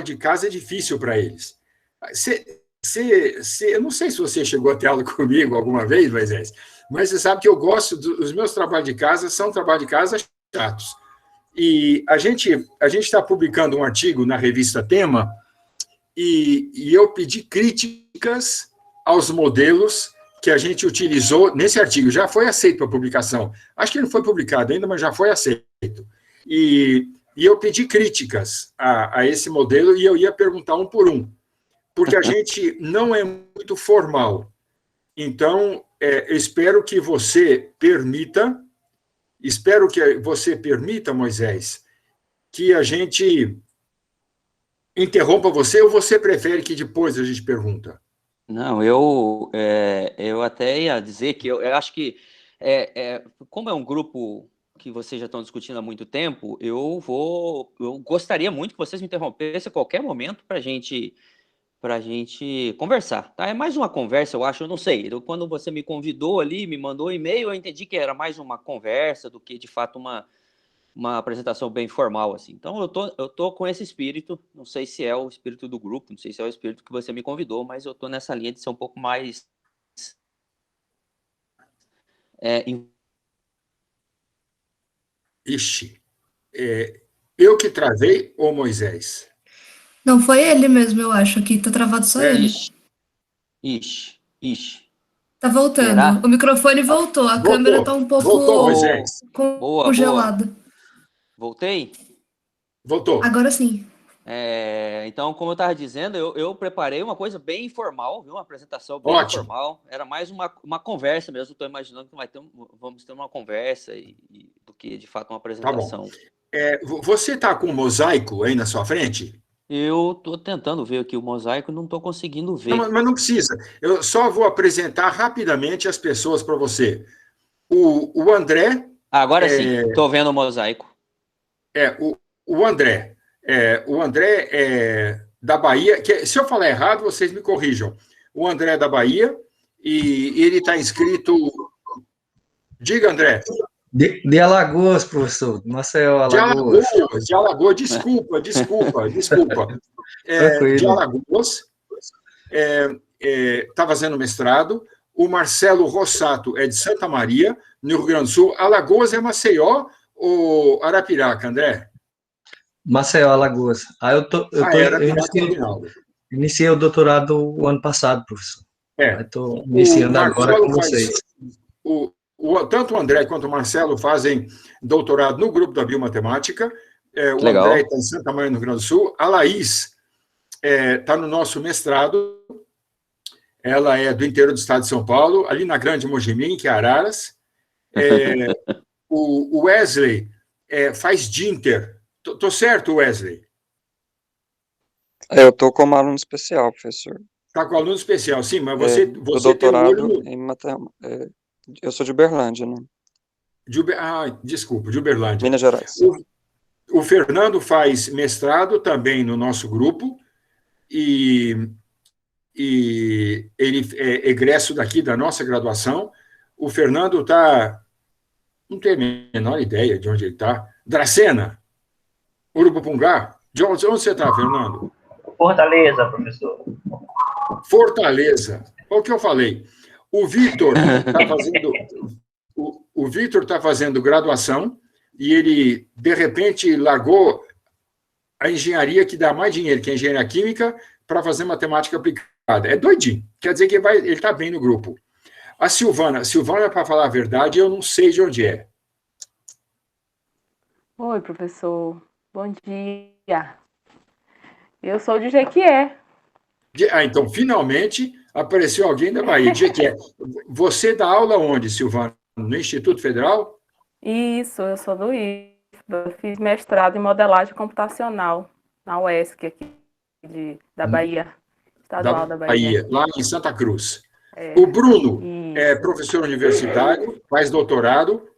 de casa é difícil para eles. Eu não sei se você chegou a ter aula comigo alguma vez, Moisés, mas você sabe que eu gosto os meus trabalhos de casa são trabalhos de casa chatos. E a gente está publicando um artigo na revista Tema e eu pedi críticas aos modelos que a gente utilizou nesse artigo. Já foi aceito para publicação. Acho que ele não foi publicado ainda, mas já foi aceito. E eu pedi críticas a esse modelo e eu ia perguntar um por um, porque a gente não é muito formal. Então, eu espero que você permita, Moisés, que a gente interrompa você, ou você prefere que depois a gente pergunta? Não, eu até ia dizer que eu acho que, como é um grupo que vocês já estão discutindo há muito tempo, eu gostaria muito que vocês me interrompessem a qualquer momento para a gente conversar, tá? É mais uma conversa, eu acho, eu não sei. Quando você me convidou ali, me mandou um e-mail, eu entendi que era mais uma conversa do que, de fato, uma apresentação bem formal, assim. Então, eu tô com esse espírito, não sei se é o espírito do grupo, não sei se é o espírito que você me convidou, mas eu tô nessa linha de ser um pouco mais... Ixi, eu que travei ou Moisés? Não, foi ele mesmo, eu acho. Aqui tá travado só ele. Ixi. Tá voltando. Será? O microfone voltou. A câmera tá um pouco Voltou, Moisés. congelada. Voltei? Voltou. Agora sim. Então, como eu estava dizendo, eu preparei uma coisa bem informal, viu? Uma apresentação bem informal. Era mais uma conversa mesmo. Estou imaginando que vamos ter uma conversa do que, de fato, uma apresentação. Tá bom. Você está com um mosaico aí na sua frente? Eu estou tentando ver aqui o mosaico, não estou conseguindo ver. Não, mas não precisa. Eu só vou apresentar rapidamente as pessoas para você. O André... Agora sim, estou vendo o mosaico. O André. O André é da Bahia. Se eu falar errado, vocês me corrijam. O André é da Bahia e ele está inscrito... Diga, André. De Alagoas, professor. Maceió, Alagoas. De Alagoas. Desculpa. De Alagoas. Está fazendo mestrado. O Marcelo Rossato é de Santa Maria, no Rio Grande do Sul. Alagoas é Maceió ou Arapiraca, André? Maceió, Alagoas. Eu iniciei o doutorado o ano passado, professor. Estou iniciando agora com vocês. Tanto o André quanto o Marcelo fazem doutorado no grupo da biomatemática. O Legal. André está em Santa Maria, no Rio Grande do Sul. A Laís está no nosso mestrado. Ela é do interior do estado de São Paulo, ali na Grande Mojimim, que é Araras. O Wesley faz Dinter. Estou certo, Wesley? Eu estou como aluno especial, professor. Está com aluno especial, sim, mas você doutorado tem um olho... em matemática. Eu sou de Uberlândia, né? Desculpa, de Uberlândia. Minas Gerais. O Fernando faz mestrado também no nosso grupo e ele é egresso daqui da nossa graduação. O Fernando está... Não tenho a menor ideia de onde ele está. Dracena? Urupupungá? De onde você está, Fernando? Fortaleza, professor. Fortaleza. Olha o que eu falei. O Vitor está fazendo graduação e ele, de repente, largou a engenharia que dá mais dinheiro, que é a engenharia química, para fazer matemática aplicada. É doidinho. Quer dizer que ele está bem no grupo. A Silvana, para falar a verdade, eu não sei de onde é. Oi, professor. Bom dia. Eu sou de Jequié. Então, finalmente, apareceu alguém da Bahia, de Jequié. Você dá aula onde, Silvana? No Instituto Federal? Isso, eu sou do IFBA. Eu fiz mestrado em modelagem computacional na UESC, aqui da Bahia. Estadual da Bahia. Lá em Santa Cruz. O Bruno é professor universitário, faz doutorado,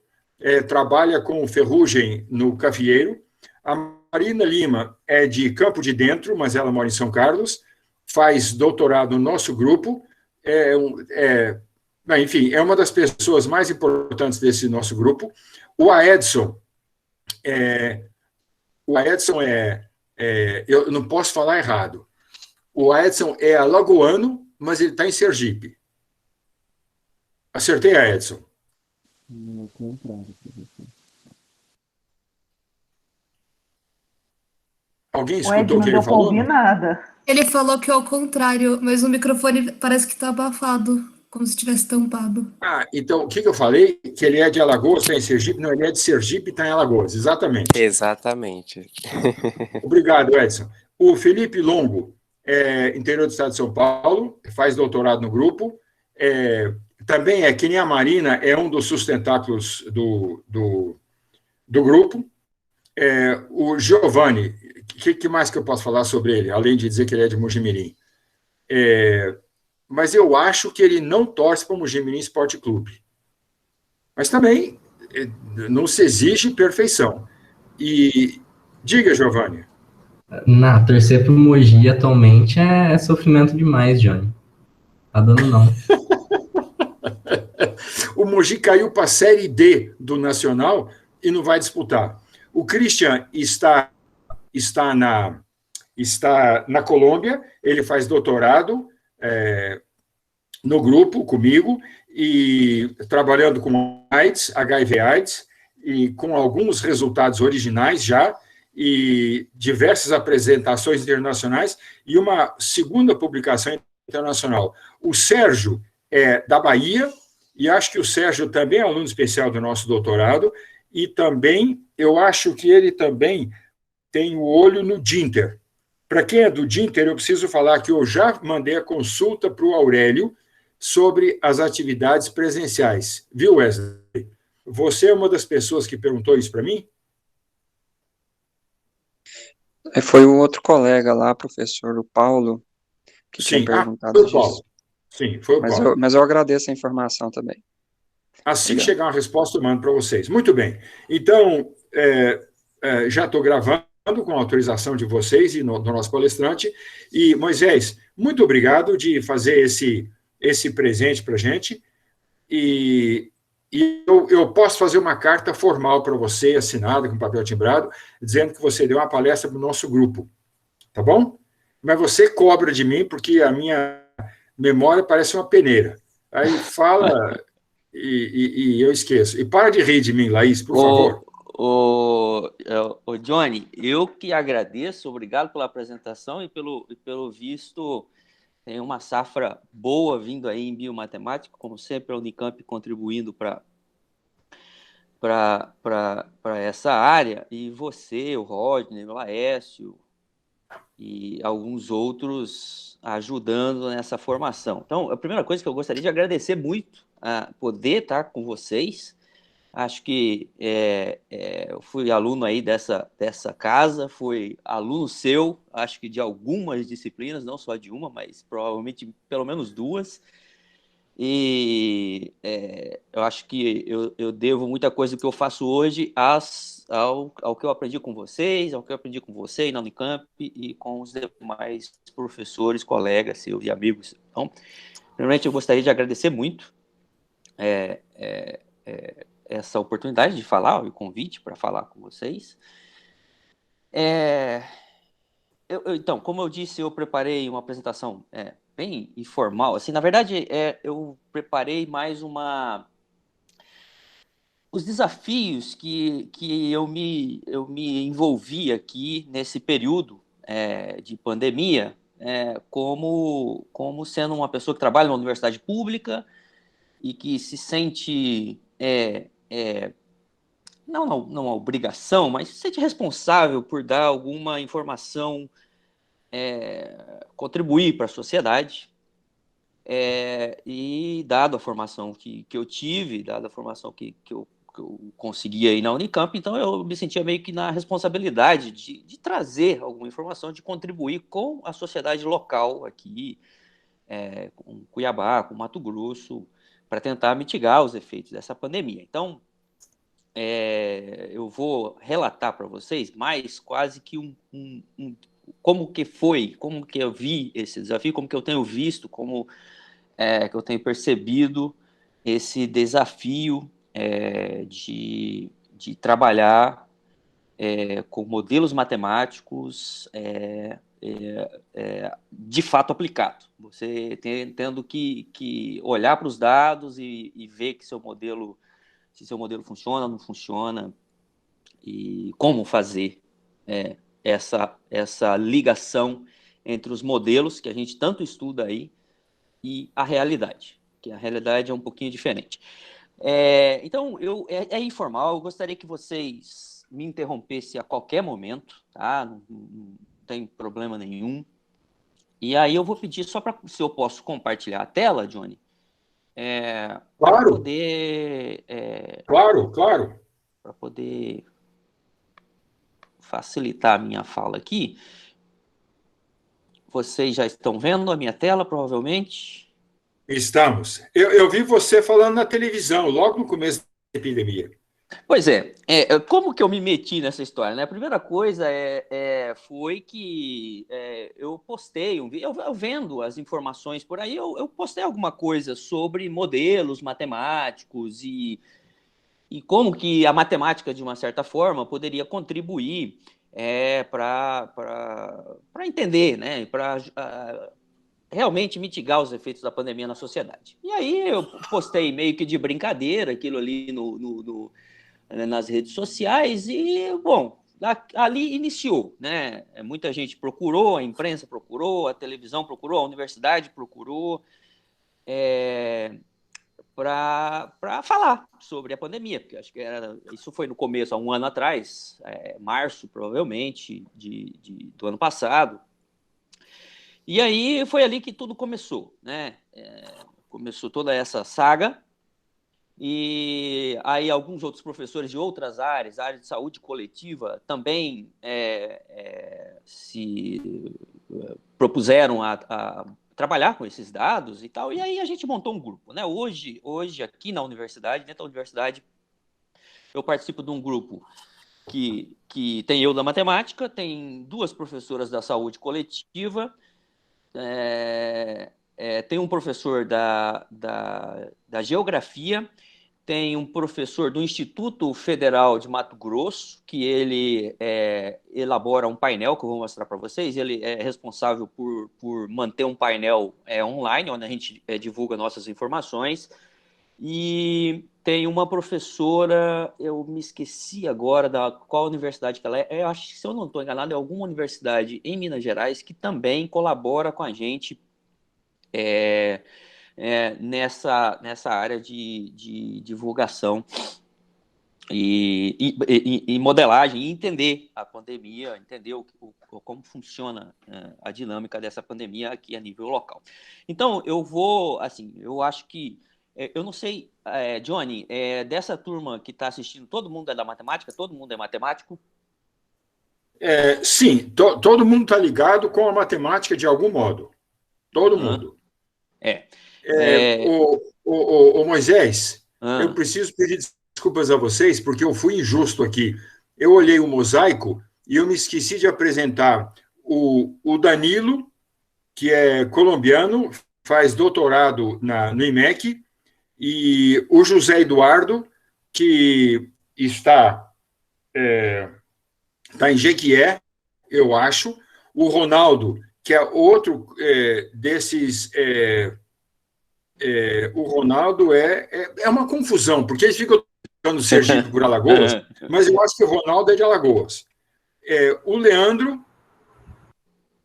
trabalha com ferrugem no Cafieiro. A Marina Lima é de Campo de Dentro, mas ela mora em São Carlos, faz doutorado no nosso grupo, enfim, é uma das pessoas mais importantes desse nosso grupo. O Aedson é Eu não posso falar errado. O Edson é alagoano, mas ele está em Sergipe. Acertei, Edson? Alguém escutou o que ele falou? Não ouvi nada. Ele falou que é o contrário, mas o microfone parece que está abafado, como se tivesse tampado. Então, o que eu falei? Que ele é de Alagoas, está em Sergipe? Não, ele é de Sergipe e está em Alagoas, exatamente. Exatamente. Obrigado, Edson. O Felipe Longo, interior do estado de São Paulo, faz doutorado no grupo, também que nem a Marina, é um dos sustentáculos do grupo. O Giovanni, o que mais que eu posso falar sobre ele, além de dizer que ele é de Mojimirim? Mas eu acho que ele não torce para o Mojimirim Esporte Clube. Mas também não se exige perfeição. E diga, Giovanni. Torcer para o Mogi atualmente é sofrimento demais, Johnny. Tá dando não. O Mogi caiu para a Série D do Nacional e não vai disputar. O Christian está na Colômbia, ele faz doutorado no grupo comigo, e trabalhando com AIDS, HIV/AIDS, e com alguns resultados originais já, e diversas apresentações internacionais, e uma segunda publicação internacional. O Sérgio é da Bahia, e acho que o Sérgio também é aluno especial do nosso doutorado, e também, eu acho que ele também tem o olho no Dinter. Para quem é do Dinter, eu preciso falar que eu já mandei a consulta para o Aurélio sobre as atividades presenciais. Viu, Wesley? Você é uma das pessoas que perguntou isso para mim? Foi o outro colega lá, professor, o Paulo, que tinha perguntado foi o Paulo. Sim, foi o Paulo. Mas eu agradeço a informação também. Assim que chegar uma resposta, eu mando para vocês. Muito bem. Então, já estou gravando com a autorização de vocês e do nosso palestrante. E, Moisés, muito obrigado de fazer esse presente para a gente. E eu posso fazer uma carta formal para você, assinada com papel timbrado, dizendo que você deu uma palestra para o nosso grupo. Tá bom? Mas você cobra de mim, porque a minha memória parece uma peneira. Aí fala e eu esqueço. E para de rir de mim, Laís, por favor. Johnny, eu que agradeço, obrigado pela apresentação e pelo visto. Tem uma safra boa vindo aí em biomatemática, como sempre, a Unicamp contribuindo para essa área, e você, o Rodney, o Laércio e alguns outros ajudando nessa formação. Então, a primeira coisa que eu gostaria de agradecer muito a poder estar com vocês. Acho que eu fui aluno aí dessa casa, fui aluno seu, acho que de algumas disciplinas, não só de uma, mas provavelmente pelo menos duas. E eu acho que eu devo muita coisa do que eu faço hoje ao que eu aprendi com vocês, ao que eu aprendi com você na Unicamp e com os demais professores, colegas seus e amigos. Então, primeiramente, eu gostaria de agradecer muito essa oportunidade de falar, o convite para falar com vocês. Então, como eu disse, eu preparei uma apresentação bem informal. Assim, na verdade, eu preparei mais os desafios que eu me envolvi aqui nesse período de pandemia, como sendo uma pessoa que trabalha numa universidade pública e que se sente não uma obrigação, mas se sente responsável por dar alguma informação, contribuir para a sociedade, e dado a formação que eu tive, dada a formação que eu consegui aí na Unicamp, então eu me sentia meio que na responsabilidade de trazer alguma informação, de contribuir com a sociedade local aqui, com Cuiabá, com Mato Grosso, para tentar mitigar os efeitos dessa pandemia. Então, eu vou relatar para vocês mais quase que como que foi, como que eu vi esse desafio, como que eu tenho visto, como que eu tenho percebido esse desafio de trabalhar com modelos matemáticos de fato aplicado. Você tendo que olhar para os dados e ver que se seu modelo funciona ou não funciona, e como fazer essa ligação entre os modelos que a gente tanto estuda aí e a realidade, que a realidade é um pouquinho diferente. Então, é informal, eu gostaria que vocês me interrompessem a qualquer momento, tá? Não tem problema nenhum. E aí eu vou pedir só para se eu posso compartilhar a tela, Johnny. Claro. Para poder... Claro. Para poder facilitar a minha fala aqui. Vocês já estão vendo a minha tela, provavelmente? Estamos. Eu vi você falando na televisão, logo no começo da epidemia. Pois como que eu me meti nessa história, né? A primeira coisa foi que eu postei eu vendo as informações por aí, eu postei alguma coisa sobre modelos matemáticos e como que a matemática, de uma certa forma, poderia contribuir para entender, né? Para realmente mitigar os efeitos da pandemia na sociedade. E aí eu postei meio que de brincadeira aquilo ali nas redes sociais e, bom, ali iniciou, né? Muita gente procurou, a imprensa procurou, a televisão procurou, a universidade procurou para falar sobre a pandemia, porque acho que isso foi no começo, há um ano atrás, março, provavelmente, do ano passado. E aí foi ali que tudo começou, né? Começou toda essa saga. E aí alguns outros professores de outras áreas, área de saúde coletiva, também se propuseram a trabalhar com esses dados e tal, e aí a gente montou um grupo, né? Hoje aqui na universidade, dentro da universidade, eu participo de um grupo que tem eu da matemática, tem 2 professoras da saúde coletiva, tem um professor da geografia, tem um professor do Instituto Federal de Mato Grosso, que ele elabora um painel que eu vou mostrar para vocês. Ele é responsável por manter um painel online, onde a gente divulga nossas informações. E tem uma professora, eu me esqueci agora da qual universidade que ela é. Eu acho que, se eu não estou enganado, é alguma universidade em Minas Gerais que também colabora com a gente nessa área de divulgação e modelagem, e entender a pandemia, entender como funciona a dinâmica dessa pandemia aqui a nível local. Então, eu acho que, eu não sei, Johnny, dessa turma que está assistindo, todo mundo é da matemática? Todo mundo é matemático? Sim, todo mundo está ligado com a matemática de algum modo. Todo mundo. O Moisés, eu preciso pedir desculpas a vocês, porque eu fui injusto aqui. Eu olhei o mosaico e eu me esqueci de apresentar o Danilo, que é colombiano, faz doutorado no IMEC, e o José Eduardo, que está em Jequié, eu acho, o Ronaldo, que é outro desses... o Ronaldo é uma confusão, porque eles ficam trocando Sergipe por Alagoas, mas eu acho que o Ronaldo é de Alagoas. O Leandro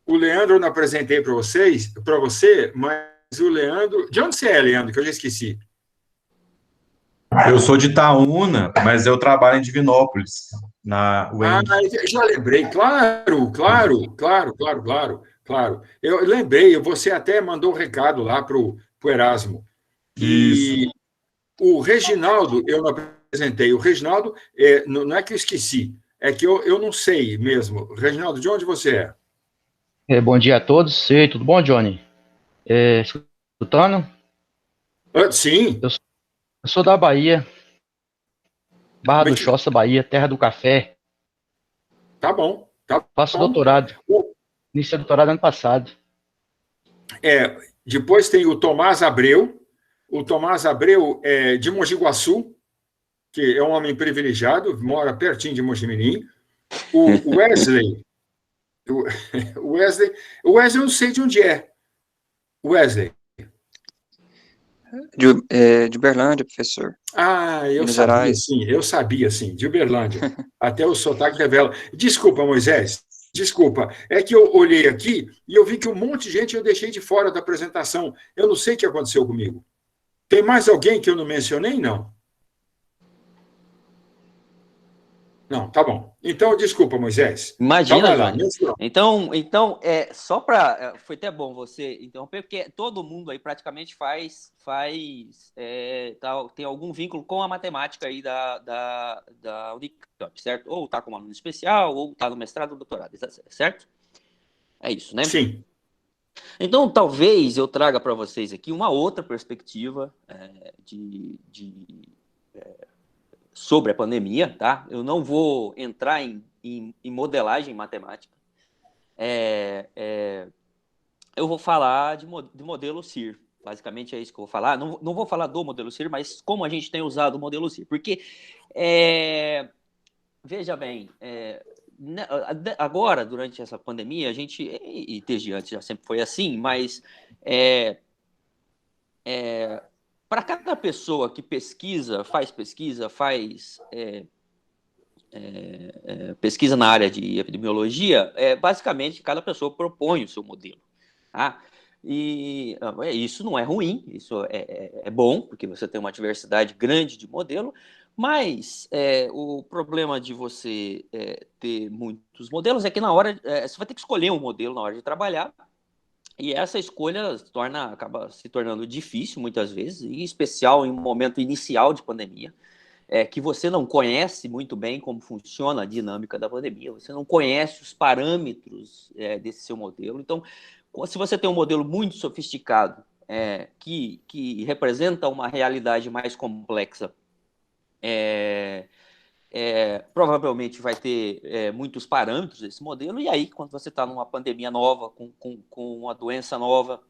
eu não apresentei para você, mas o Leandro... De onde você é, Leandro, que eu já esqueci? Eu sou de Itaúna, mas eu trabalho em Divinópolis, na UEM. Já lembrei, claro. Eu lembrei, você até mandou um recado lá para o Erasmo. E Isso. O Reginaldo, eu não apresentei. O Reginaldo, não é que eu esqueci, é que eu não sei mesmo. Reginaldo, de onde você é? Bom dia a todos. Ei, tudo bom, Johnny? Escutando? Sim. Eu sou da Bahia. Barra do Choça, Bahia, terra do café. Tá bom. Faço doutorado. Iniciei doutorado ano passado. Depois tem o Tomás Abreu. O Tomás Abreu é de Mogi Guaçu, que é um homem privilegiado, mora pertinho de Mojimirim. O Wesley, o Wesley eu não sei de onde é. Wesley. De Uberlândia, professor. Eu sabia, sim, de Uberlândia. Até o sotaque revela. Desculpa, Moisés, desculpa. É que eu olhei aqui e eu vi que um monte de gente eu deixei de fora da apresentação. Eu não sei o que aconteceu comigo. Tem mais alguém que eu não mencionei? Não. Não, tá bom. Então, desculpa, Moisés. Imagina, Johnny. Então, só para... Foi até bom você interromper, porque todo mundo aí praticamente tem algum vínculo com a matemática aí da Unicamp, certo? Ou está como aluno especial, ou está no mestrado ou doutorado, certo? É isso, né? Sim. Então, talvez eu traga para vocês aqui uma outra perspectiva sobre a pandemia, tá? Eu não vou entrar em modelagem matemática. Eu vou falar de modelo CIR. Basicamente é isso que eu vou falar. Não vou falar do modelo CIR, mas como a gente tem usado o modelo CIR. Porque, veja bem, agora, durante essa pandemia, a gente, e desde antes já sempre foi assim, mas para cada pessoa que faz pesquisa na área de epidemiologia, basicamente cada pessoa propõe o seu modelo. Tá? E isso não é ruim, isso é bom, porque você tem uma diversidade grande de modelo, mas o problema de você ter muitos modelos é que na hora você vai ter que escolher um modelo na hora de trabalhar. E essa escolha acaba se tornando difícil muitas vezes, em especial em um momento inicial de pandemia, que você não conhece muito bem como funciona a dinâmica da pandemia, você não conhece os parâmetros desse seu modelo. Então, se você tem um modelo muito sofisticado, que representa uma realidade mais complexa, provavelmente vai ter muitos parâmetros desse modelo, e aí, quando você está numa pandemia nova, com uma doença nova,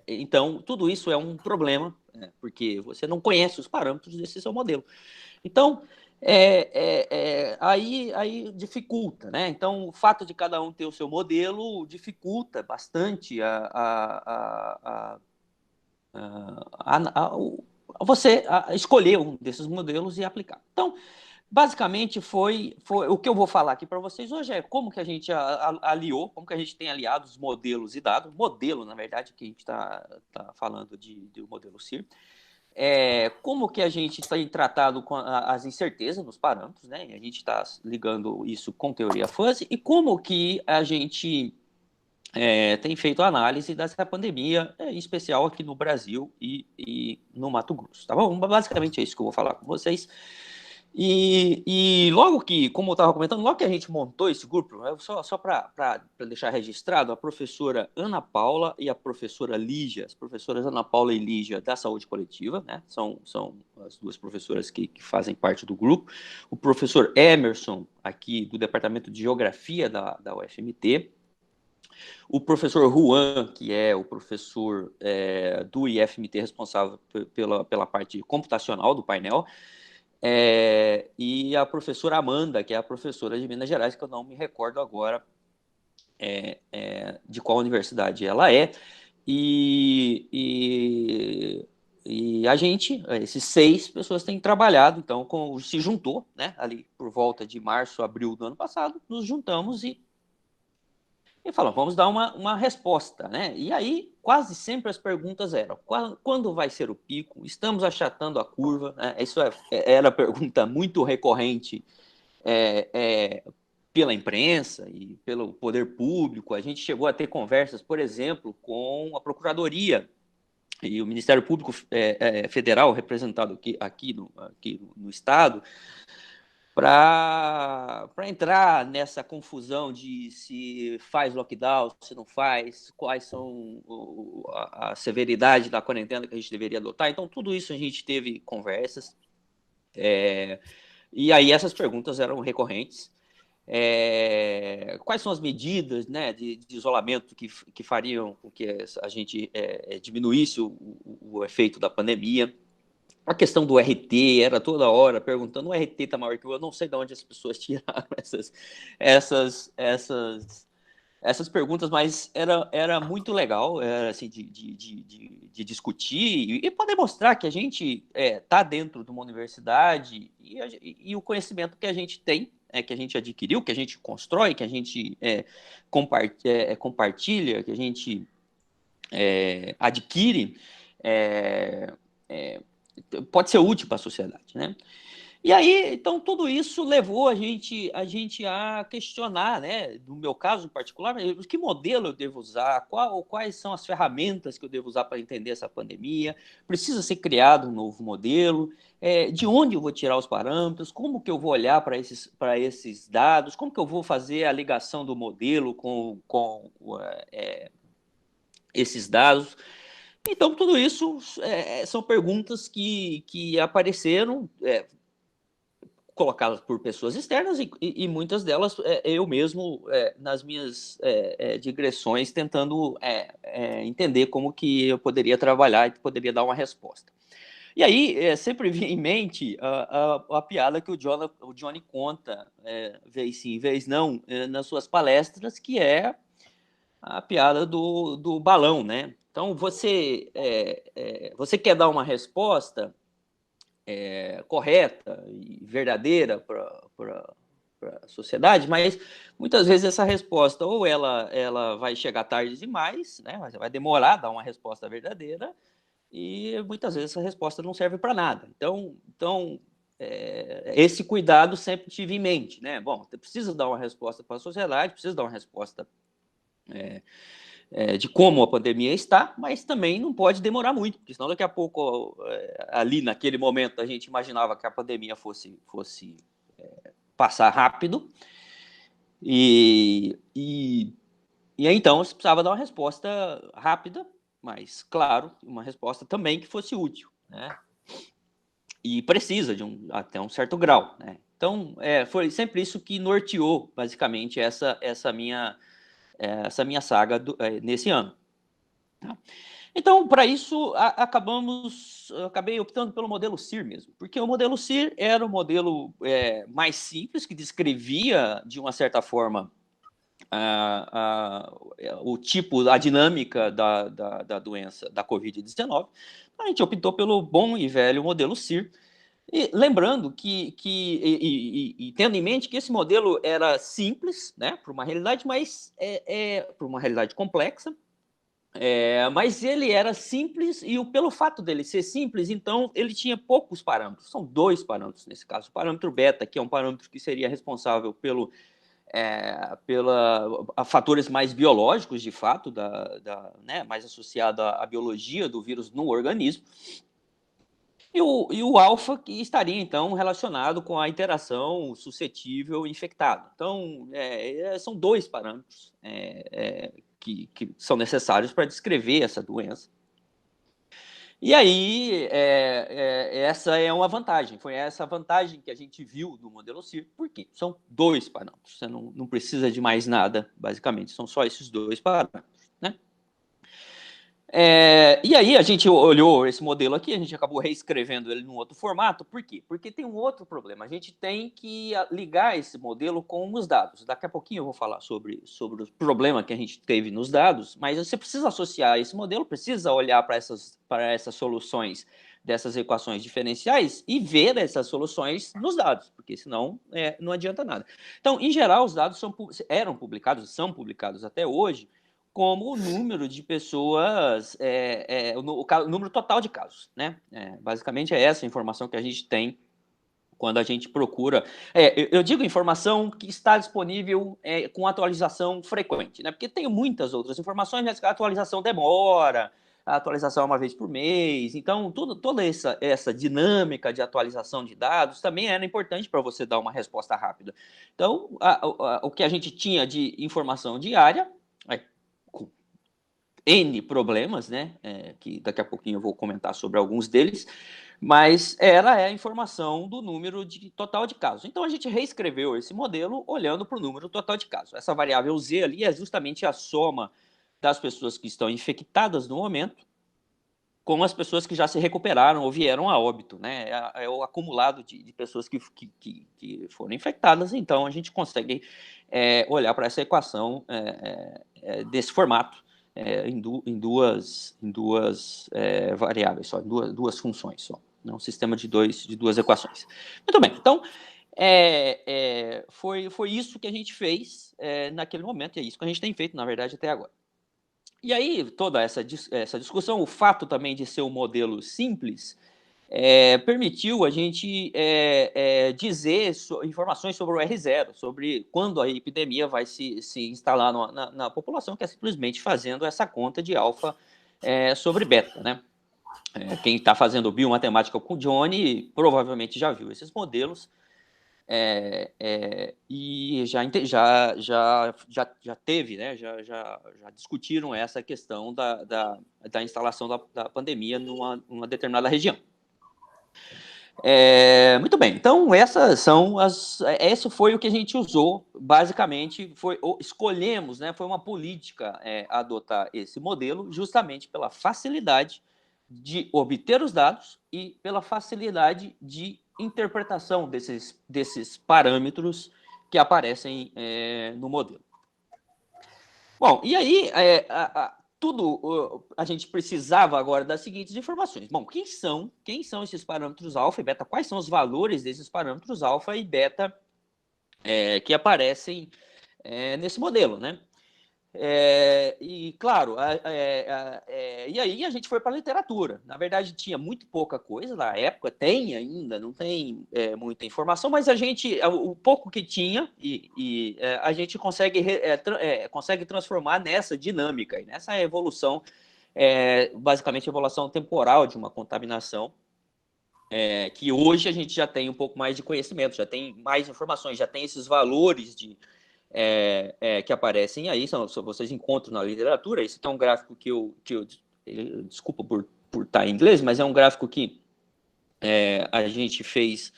então, tudo isso é um problema, porque você não conhece os parâmetros desse seu modelo. Então, aí dificulta, né? Então, o fato de cada um ter o seu modelo dificulta bastante você escolher um desses modelos e aplicar. Então, basicamente, foi o que eu vou falar aqui para vocês hoje como que a gente aliou, como que a gente tem aliado os modelos e dados, modelo, na verdade, que a gente está falando do modelo CIR, como que a gente tem tratado com as incertezas nos parâmetros, né? A gente está ligando isso com teoria fuzzy, e como que a gente tem feito análise dessa pandemia, em especial aqui no Brasil e no Mato Grosso, tá bom? Basicamente é isso que eu vou falar com vocês. E logo que, como eu estava comentando, logo que a gente montou esse grupo, só para deixar registrado, a professora Ana Paula e a professora Lígia, as professoras Ana Paula e Lígia da Saúde Coletiva, né? São as duas professoras que fazem parte do grupo, o professor Emerson, aqui do Departamento de Geografia da UFMT, o professor Juan, que é o professor do IFMT responsável pela parte computacional do painel, e a professora Amanda, que é a professora de Minas Gerais, que eu não me recordo agora de qual universidade ela é, e a gente, esses 6 pessoas têm trabalhado, então se juntou, né, ali por volta de março, abril do ano passado, nos juntamos e falamos, vamos dar uma resposta, né? E aí, quase sempre as perguntas eram, quando vai ser o pico? Estamos achatando a curva? Isso era pergunta muito recorrente pela imprensa e pelo poder público. A gente chegou a ter conversas, por exemplo, com a Procuradoria e o Ministério Público Federal, representado aqui no Estado, para entrar nessa confusão de se faz lockdown, se não faz, quais são a severidade da quarentena que a gente deveria adotar. Então, tudo isso a gente teve conversas, e aí essas perguntas eram recorrentes. Quais são as medidas, né, de isolamento que fariam com que a gente diminuísse o efeito da pandemia? A questão do RT, era toda hora perguntando, o RT está maior que eu não sei de onde as pessoas tiraram essas perguntas, mas era muito legal, era, assim, de discutir e poder mostrar que a gente está dentro de uma universidade e o conhecimento que a gente tem, que a gente adquiriu, que a gente constrói, que a gente compartilha, que a gente adquire, pode ser útil para a sociedade, né? E aí, então, tudo isso levou a gente a questionar, né? No meu caso em particular, que modelo eu devo usar, quais são as ferramentas que eu devo usar para entender essa pandemia, precisa ser criado um novo modelo, de onde eu vou tirar os parâmetros, como que eu vou olhar para esses dados, como que eu vou fazer a ligação do modelo com esses dados. Então, tudo isso são perguntas que apareceram, colocadas por pessoas externas e muitas delas eu mesmo, nas minhas digressões, tentando entender como que eu poderia trabalhar e poderia dar uma resposta. E aí, sempre vinha em mente a piada que o Johnny conta, vez sim, vez não, nas suas palestras, que é a piada do balão, né? Então, você quer dar uma resposta correta e verdadeira para a sociedade, mas muitas vezes essa resposta ou ela vai chegar tarde demais, né? Vai demorar a dar uma resposta verdadeira, e muitas vezes essa resposta não serve para nada. Então esse cuidado sempre tive em mente, né? Bom, você precisa dar uma resposta para a sociedade, precisa dar uma resposta de como a pandemia está, mas também não pode demorar muito, porque senão daqui a pouco, ali naquele momento, a gente imaginava que a pandemia fosse passar rápido, e aí, então você precisava dar uma resposta rápida, mas, claro, uma resposta também que fosse útil, né? E precisa até um certo grau, né? Então, foi sempre isso que norteou, basicamente, essa minha saga nesse ano. Tá? Então, para isso, acabei optando pelo modelo CIR mesmo, porque o modelo CIR era o modelo mais simples, que descrevia, de uma certa forma, a dinâmica da doença, da Covid-19. A gente optou pelo bom e velho modelo CIR, e lembrando e tendo em mente que esse modelo era simples, né, para uma realidade, mas para uma realidade complexa, mas ele era simples, e pelo fato dele ser simples, então ele tinha poucos parâmetros. São 2 parâmetros nesse caso. O parâmetro beta, que é um parâmetro que seria responsável pela fatores mais biológicos, de fato, né, mais associado à biologia do vírus no organismo. E o alfa, que estaria, então, relacionado com a interação suscetível infectado. Então, são 2 parâmetros que são necessários para descrever essa doença. E aí, essa é uma vantagem. Foi essa vantagem que a gente viu no modelo CIR. Por quê? São 2 parâmetros. Você não precisa de mais nada, basicamente. São só esses 2 parâmetros, né? E aí a gente olhou esse modelo aqui, a gente acabou reescrevendo ele num outro formato. Por quê? Porque tem um outro problema. A gente tem que ligar esse modelo com os dados. Daqui a pouquinho eu vou falar sobre o problema que a gente teve nos dados, mas você precisa associar esse modelo, precisa olhar para essas soluções dessas equações diferenciais e ver essas soluções nos dados, porque senão não adianta nada. Então, em geral, os dados são publicados até hoje como o número de pessoas, o número total de casos, né? Basicamente é essa a informação que a gente tem quando a gente procura. Eu digo informação que está disponível com atualização frequente, né? Porque tem muitas outras informações, mas a atualização demora, a atualização é uma vez por mês. Então, toda essa dinâmica de atualização de dados também era importante para você dar uma resposta rápida. Então, o que a gente tinha de informação diária, com N problemas, né? Que daqui a pouquinho eu vou comentar sobre alguns deles, mas era a informação do número total de casos. Então, a gente reescreveu esse modelo olhando para o número total de casos. Essa variável Z ali é justamente a soma das pessoas que estão infectadas no momento com as pessoas que já se recuperaram ou vieram a óbito, né? É o acumulado de pessoas que foram infectadas, então a gente consegue olhar para essa equação desse formato em duas variáveis só, duas funções só, né? Um sistema de duas equações. Muito bem, então foi isso que a gente fez naquele momento, e é isso que a gente tem feito, na verdade, até agora. E aí, toda essa discussão, o fato também de ser um modelo simples, permitiu a gente dizer informações sobre o R0, sobre quando a epidemia vai se instalar na população, que é simplesmente fazendo essa conta de alfa sobre beta, né? Quem está fazendo biomatemática com o Johnny provavelmente já viu esses modelos, e já teve, né? Já discutiram essa questão da instalação da pandemia numa determinada região. Muito bem, então esse foi o que a gente usou, basicamente, escolhemos, né? Foi uma política adotar esse modelo justamente pela facilidade de obter os dados e pela facilidade de interpretação desses parâmetros que aparecem no modelo. Bom, e aí a gente precisava agora das seguintes informações. Bom, quem são esses parâmetros alfa e beta? Quais são os valores desses parâmetros alfa e beta que aparecem nesse modelo, né? E, claro, e aí a gente foi para a literatura. Na verdade, tinha muito pouca coisa na época, tem ainda, não tem muita informação, mas o pouco que tinha, a gente consegue transformar nessa dinâmica, nessa evolução, basicamente evolução temporal de uma contaminação, que hoje a gente já tem um pouco mais de conhecimento, já tem mais informações, já tem esses valores que aparecem aí, vocês encontram na literatura. Esse aqui é um gráfico que eu desculpa por estar em inglês, mas é um gráfico que a gente fez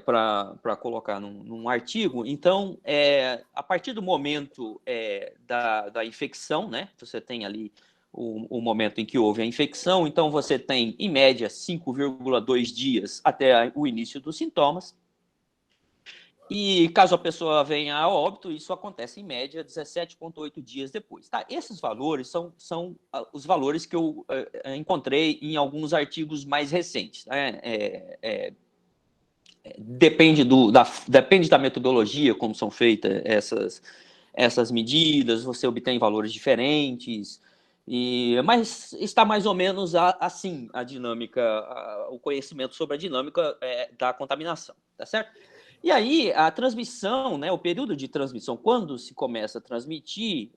para colocar num artigo. Então, a partir do momento da infecção, né, você tem ali o momento em que houve a infecção, então você tem, em média, 5,2 dias até o início dos sintomas. E caso a pessoa venha a óbito, isso acontece em média 17,8 dias depois. Tá? Esses valores são os valores que eu encontrei em alguns artigos mais recentes. Né? Depende da metodologia, como são feitas essas medidas, você obtém valores diferentes, mas está mais ou menos assim a dinâmica, o conhecimento sobre a dinâmica da contaminação, tá certo? E aí, a transmissão, né, o período de transmissão, quando se começa a transmitir,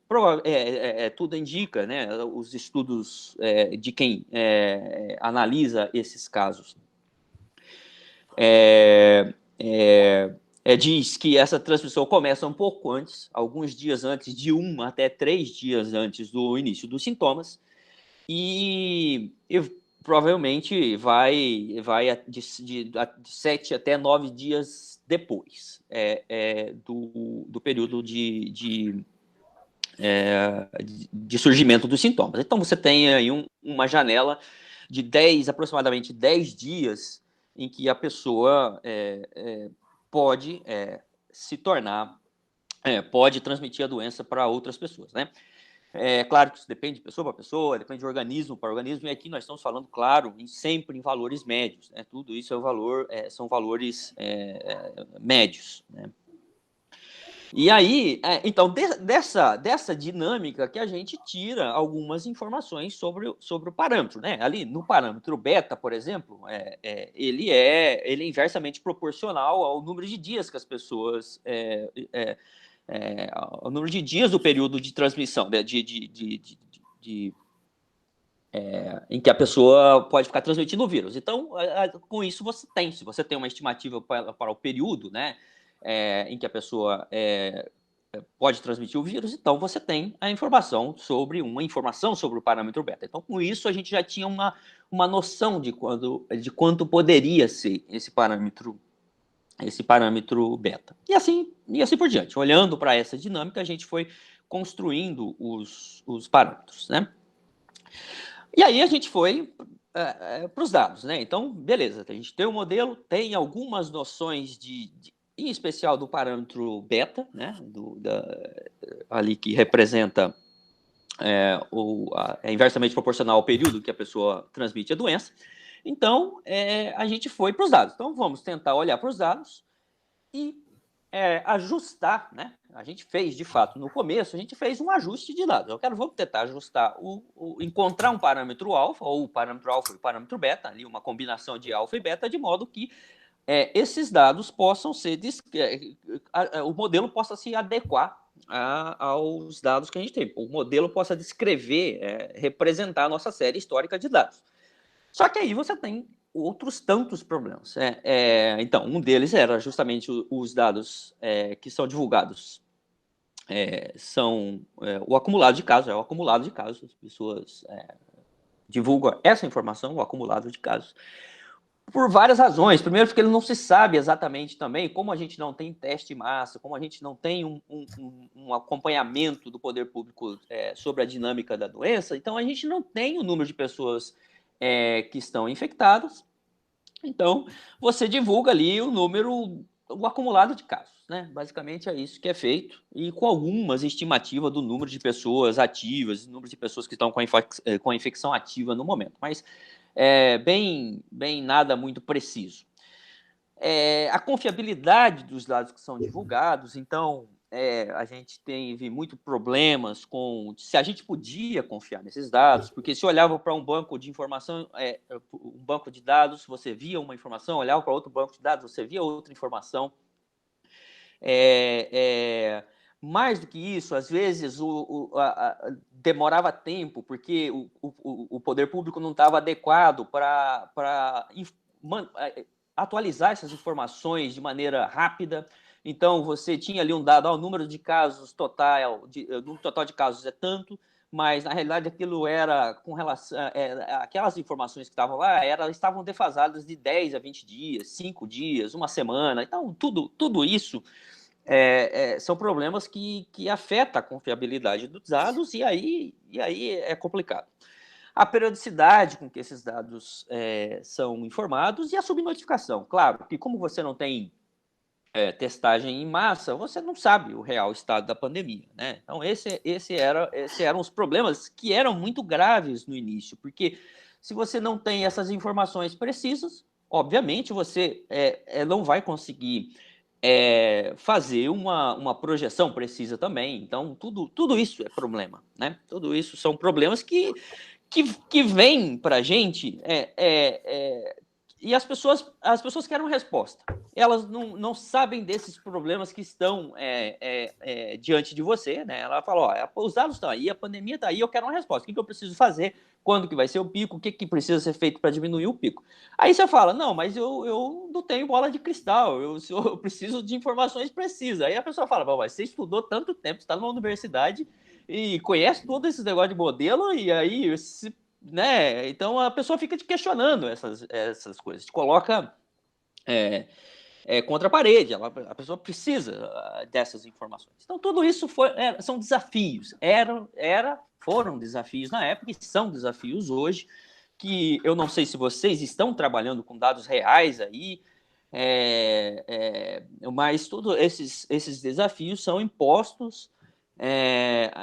tudo indica, né, os estudos de quem analisa esses casos, diz que essa transmissão começa um pouco antes, alguns dias antes, de 1 até 3 dias antes do início dos sintomas, e provavelmente vai de 7 até 9 dias depois do período de surgimento dos sintomas. Então, você tem aí uma janela de aproximadamente 10 dias em que a pessoa pode se tornar, pode transmitir a doença para outras pessoas, né? Claro que isso depende de pessoa para pessoa, depende de organismo para organismo, e aqui nós estamos falando, claro, sempre em valores médios, né? Tudo isso são valores médios, né? E aí, então, dessa dinâmica que a gente tira algumas informações sobre o parâmetro, né? Ali no parâmetro beta, por exemplo, ele é inversamente proporcional ao número de dias que as pessoas o número de dias do período de transmissão, né, em que a pessoa pode ficar transmitindo o vírus. Então, com isso, se você tem uma estimativa para o período, né, em que a pessoa pode transmitir o vírus, então você tem uma informação sobre o parâmetro beta. Então, com isso, a gente já tinha uma noção de quanto poderia ser esse parâmetro beta. E assim por diante. Olhando para essa dinâmica, a gente foi construindo os parâmetros, né? E aí a gente foi para os dados, né? Então, beleza, a gente tem o modelo, tem algumas noções em especial do parâmetro beta, né? Ali que representa é inversamente proporcional ao período que a pessoa transmite a doença. Então, a gente foi para os dados. Então, vamos tentar olhar para os dados e ajustar, né? A gente fez, de fato, no começo, a gente fez um ajuste de dados. Vamos tentar ajustar, encontrar um parâmetro alfa, ou o parâmetro alfa e o parâmetro beta, ali uma combinação de alfa e beta, de modo que esses dados possam ser, o modelo possa se adequar aos dados que a gente tem. O modelo possa descrever, representar a nossa série histórica de dados. Só que aí você tem outros tantos problemas. Então, um deles era justamente os dados que são divulgados, são o acumulado de casos, o acumulado de casos, as pessoas divulgam essa informação, o acumulado de casos, por várias razões. Primeiro, porque ele não se sabe exatamente também, como a gente não tem teste em massa, como a gente não tem um acompanhamento do poder público sobre a dinâmica da doença, então a gente não tem o número de pessoas que estão infectadas. Então, você divulga ali o acumulado de casos, né? Basicamente é isso que é feito, e com algumas estimativas do número de pessoas ativas, número de pessoas que estão com a infecção ativa no momento, mas bem nada muito preciso. A confiabilidade dos dados que são divulgados, então, a gente teve muito problemas com se a gente podia confiar nesses dados, porque se olhava para um banco de informação, um banco de dados, você via uma informação, olhava para outro banco de dados, você via outra informação. Mais do que isso, às vezes demorava tempo, porque o poder público não estava adequado para atualizar essas informações de maneira rápida. Então, você tinha ali um dado, o número de casos total, no total de casos é tanto, mas, na realidade, aquilo era com relação... aquelas informações que estavam lá estavam defasadas de 10 a 20 dias, 5 dias, uma semana. Então, tudo isso são problemas que afetam a confiabilidade dos dados, e aí é complicado. A periodicidade com que esses dados são informados e a subnotificação. Claro que, como você não tem testagem em massa, você não sabe o real estado da pandemia, né? Então, esses eram os problemas que eram muito graves no início, porque se você não tem essas informações precisas, obviamente você não vai conseguir fazer uma projeção precisa também. Então, tudo isso é problema, né? Tudo isso são problemas que vêm para a gente e as pessoas querem uma resposta. Elas não sabem desses problemas que estão diante de você, né? Ela fala, os dados estão aí, a pandemia está aí, eu quero uma resposta. O que eu preciso fazer? Quando que vai ser o pico? O que precisa ser feito para diminuir o pico? Aí você fala, não, mas eu não tenho bola de cristal, eu preciso de informações precisas. Aí a pessoa fala, mas você estudou tanto tempo, está numa universidade e conhece todo esse negócio de modelo, e aí... né? Então a pessoa fica te questionando essas coisas, te coloca contra a parede, a pessoa precisa dessas informações. Então tudo isso são desafios, foram desafios na época e são desafios hoje, que eu não sei se vocês estão trabalhando com dados reais aí, mas todos esses desafios são impostos.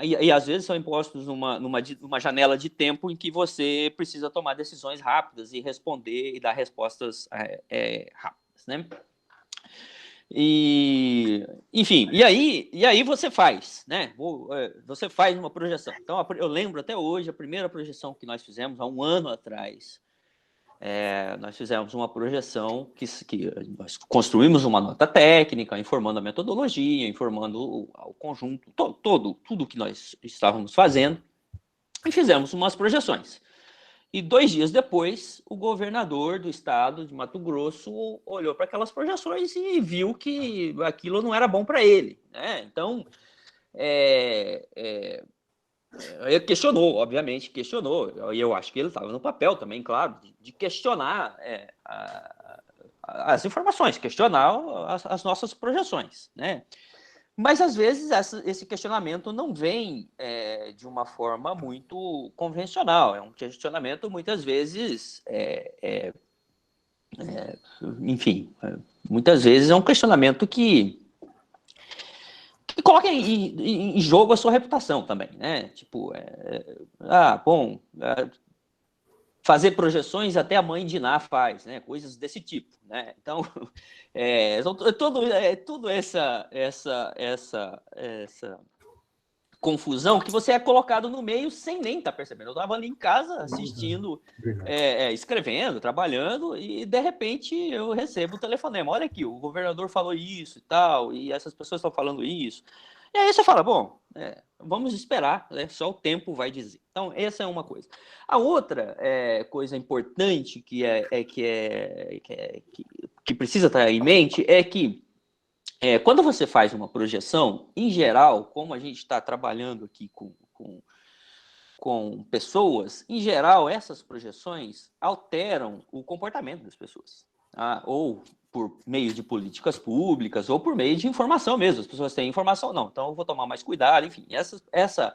E às vezes são impostos numa janela de tempo em que você precisa tomar decisões rápidas e responder e dar respostas rápidas, né? Enfim, e aí você faz, né? Você faz uma projeção. Então, eu lembro até hoje a primeira projeção que nós fizemos há um ano atrás. Nós fizemos uma projeção que nós construímos uma nota técnica, informando a metodologia, informando o conjunto, tudo que nós estávamos fazendo, e fizemos umas projeções. E 2 dias depois, o governador do estado de Mato Grosso olhou para aquelas projeções e viu que aquilo não era bom para ele, né? Então, ele questionou, obviamente, e eu acho que ele estava no papel também, claro, de questionar as informações, questionar as nossas projeções, né? Mas, às vezes, esse questionamento não vem de uma forma muito convencional. É um questionamento, muitas vezes, enfim, muitas vezes é um questionamento que coloca em jogo a sua reputação também, né? Tipo, fazer projeções até a mãe de Ná faz, né? Coisas desse tipo, né? Então, tudo essa confusão que você é colocado no meio sem nem estar percebendo. Eu estava ali em casa assistindo, escrevendo, trabalhando, e de repente eu recebo o telefonema. Olha aqui, o governador falou isso e tal, e essas pessoas estão falando isso. E aí você fala, bom, vamos esperar, né? Só o tempo vai dizer. Então, essa é uma coisa. A outra coisa importante que precisa estar em mente é que quando você faz uma projeção, em geral, como a gente está trabalhando aqui com pessoas, em geral, essas projeções alteram o comportamento das pessoas. Ou por meio de políticas públicas, ou por meio de informação mesmo. As pessoas têm informação, não, então eu vou tomar mais cuidado, enfim. Essa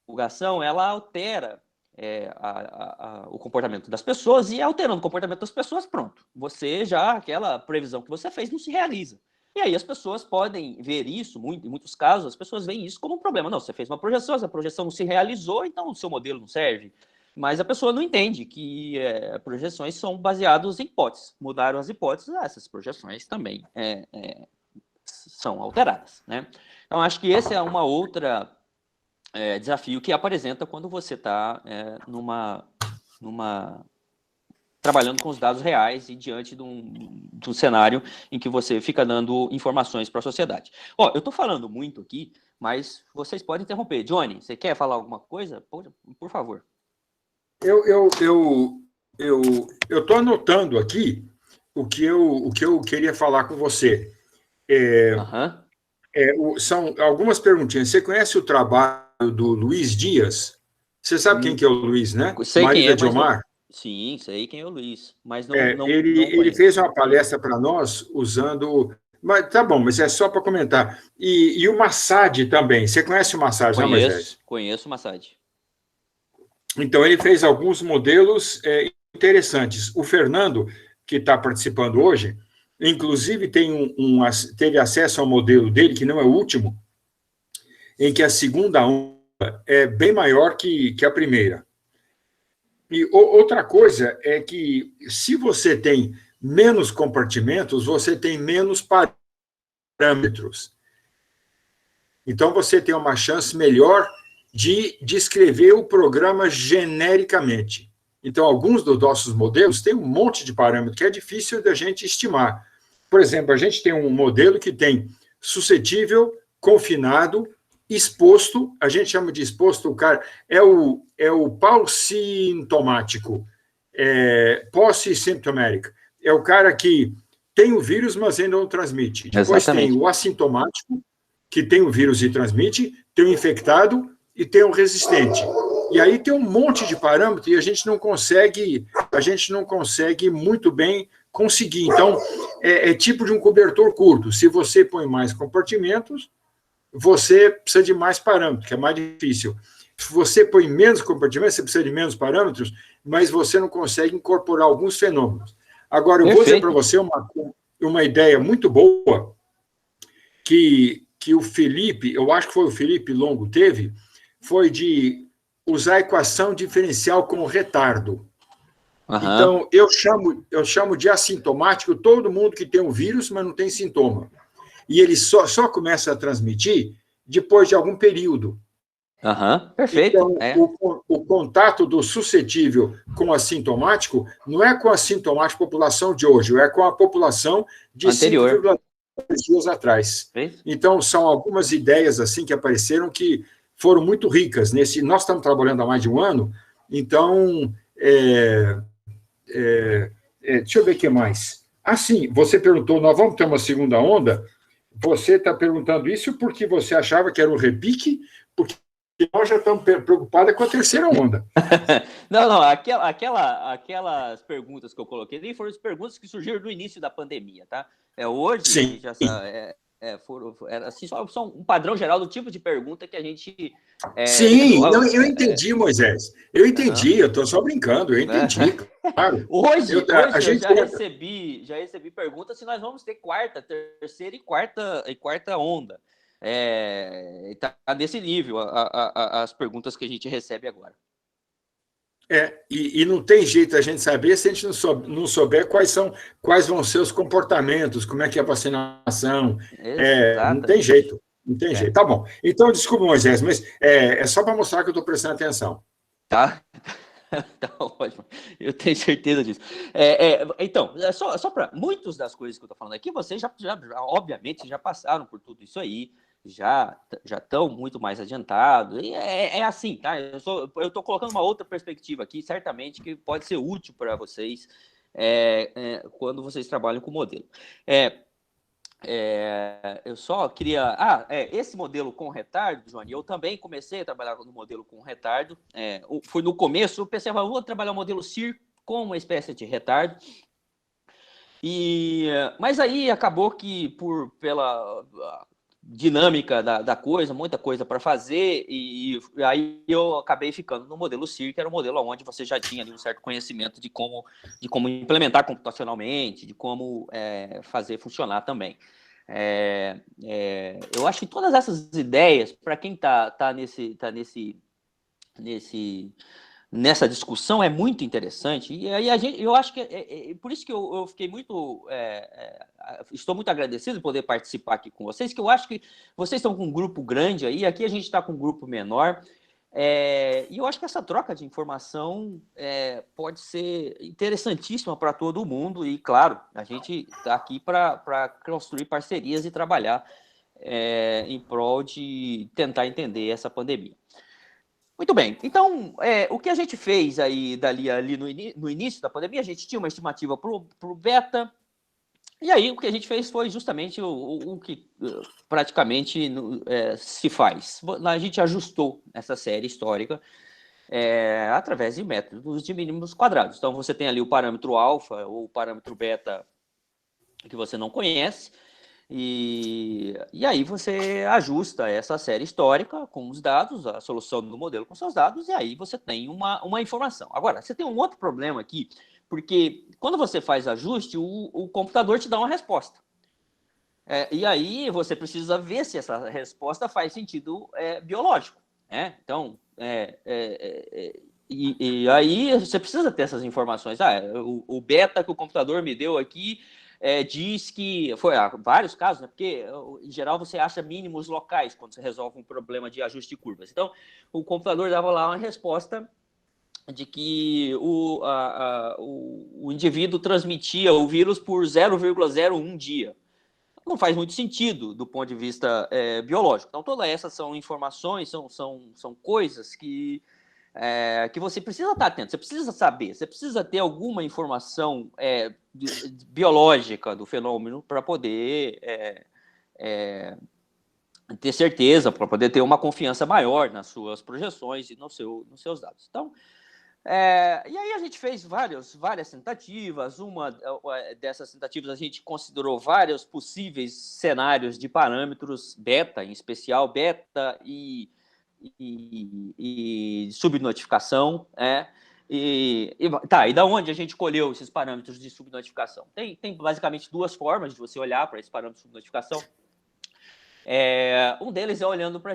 divulgação, ela altera o comportamento das pessoas, e alterando o comportamento das pessoas, pronto. Aquela previsão que você fez não se realiza. E aí as pessoas podem ver isso, em muitos casos, as pessoas veem isso como um problema. Não, você fez uma projeção, essa projeção não se realizou, então o seu modelo não serve. Mas a pessoa não entende que projeções são baseadas em hipóteses. Mudaram as hipóteses, essas projeções também são alteradas, né? Então, acho que esse é uma outra desafio que apresenta quando você está trabalhando com os dados reais e diante de um cenário em que você fica dando informações para a sociedade. Eu estou falando muito aqui, mas vocês podem interromper. Johnny, você quer falar alguma coisa? Por favor. Eu estou anotando aqui o que eu queria falar com você. São algumas perguntinhas. Você conhece o trabalho do Luiz Dias? Você sabe quem que é o Luiz, né? Sei quem é, de Omar. Sim, sei quem é o Luiz, mas não ele fez uma palestra para nós usando... Mas tá bom, mas é só para comentar. E o Massad também. Você conhece o Massad, né, Moisés? Conheço o Massad. Então, ele fez alguns modelos interessantes. O Fernando, que está participando hoje, inclusive teve acesso ao modelo dele, que não é o último, em que a segunda onda é bem maior que a primeira. E outra coisa é que, se você tem menos compartimentos, você tem menos parâmetros. Então, você tem uma chance melhor de descrever o programa genericamente. Então, alguns dos nossos modelos têm um monte de parâmetros que é difícil da gente estimar. Por exemplo, a gente tem um modelo que tem suscetível, confinado, exposto, a gente chama de exposto, o cara é o pausintomático, pós-symptomatic, é o cara que tem o vírus, mas ainda não transmite. Depois tem o assintomático, que tem o vírus e transmite, tem o infectado e tem o resistente. E aí tem um monte de parâmetros e a gente não consegue muito bem conseguir. Então, é tipo de um cobertor curto. Se você põe mais compartimentos, você precisa de mais parâmetros, que é mais difícil. Se você põe menos compartimentos, você precisa de menos parâmetros, mas você não consegue incorporar alguns fenômenos. Agora, eu vou dizer para você uma ideia muito boa que o Felipe, eu acho que foi o Felipe Longo teve, foi de usar a equação diferencial com retardo. Então, eu chamo de assintomático todo mundo que tem um vírus, mas não tem sintoma. E ele só começa a transmitir depois de algum período. Perfeito. Então, o contato do suscetível com o assintomático não é com a assintomática população de hoje, é com a população de 5,3 dias atrás. Então, são algumas ideias assim que apareceram que foram muito ricas. Nós estamos trabalhando há mais de um ano, então, deixa eu ver o que mais. Sim, você perguntou, nós vamos ter uma segunda onda? Você está perguntando isso porque você achava que era um repique, porque nós já estamos preocupados com a terceira onda. Não, aquelas perguntas que eu coloquei nem foram as perguntas que surgiram no início da pandemia, tá? Hoje, sim. Era assim, só um padrão geral do tipo de pergunta que a gente... Sim, eu entendi, Moisés. Eu entendi, eu estou só brincando, eu entendi, claro. Hoje eu já recebi perguntas se nós vamos ter terceira e quarta onda. Está nesse nível as perguntas que a gente recebe agora. E não tem jeito a gente saber se a gente não souber quais vão ser os comportamentos, como é que é a vacinação. Não tem jeito, não tem jeito. Tá bom. Então, desculpa, Moisés, mas é só para mostrar que eu estou prestando atenção. Tá. Tá ótimo. Eu tenho certeza disso. Então, só para muitas das coisas que eu estou falando aqui, vocês obviamente já passaram por tudo isso aí. Já estão muito mais adiantados, e é assim, tá? Eu estou colocando uma outra perspectiva aqui, certamente, que pode ser útil para vocês quando vocês trabalham com o modelo. Eu só queria... esse modelo com retardo, Johnny, eu também comecei a trabalhar no modelo com retardo. Foi no começo, eu pensei, vou trabalhar o modelo CIR com uma espécie de retardo. Mas aí acabou que, pela dinâmica da coisa, muita coisa para fazer, e aí eu acabei ficando no modelo CIR, que era um modelo onde você já tinha ali um certo conhecimento de como implementar computacionalmente, de como fazer funcionar também. Eu acho que todas essas ideias, para quem está nessa discussão, é muito interessante, e aí eu acho que por isso que eu fiquei muito... estou muito agradecido de poder participar aqui com vocês, que eu acho que vocês estão com um grupo grande aí, aqui a gente está com um grupo menor, e eu acho que essa troca de informação pode ser interessantíssima para todo mundo, e claro, a gente está aqui para construir parcerias e trabalhar em prol de tentar entender essa pandemia. Muito bem, então, o que a gente fez aí ali no início da pandemia, a gente tinha uma estimativa para o beta, e aí o que a gente fez foi justamente o que praticamente se faz. A gente ajustou essa série histórica através de métodos de mínimos quadrados. Então, você tem ali o parâmetro alfa ou o parâmetro beta que você não conhece, e aí você ajusta essa série histórica com os dados, a solução do modelo com seus dados, e aí você tem uma informação. Agora, você tem um outro problema aqui, porque quando você faz ajuste, o computador te dá uma resposta. E aí você precisa ver se essa resposta faz sentido biológico. Então, e aí você precisa ter essas informações. O beta que o computador me deu aqui diz que... Foi vários casos, né? Porque, em geral, você acha mínimos locais quando você resolve um problema de ajuste de curvas. Então, o computador dava lá uma resposta de que o indivíduo transmitia o vírus por 0,01 dia. Não faz muito sentido do ponto de vista biológico. Então, todas essas são informações, são coisas que você precisa estar atento, você precisa saber, você precisa ter alguma informação biológica do fenômeno para poder ter certeza, para poder ter uma confiança maior nas suas projeções e nos seus dados. Então, e aí a gente fez várias tentativas. Uma dessas tentativas a gente considerou vários possíveis cenários de parâmetros beta, em especial beta e subnotificação. E da onde a gente colheu esses parâmetros de subnotificação? Tem basicamente duas formas de você olhar para esse parâmetro de subnotificação. Um deles é olhando para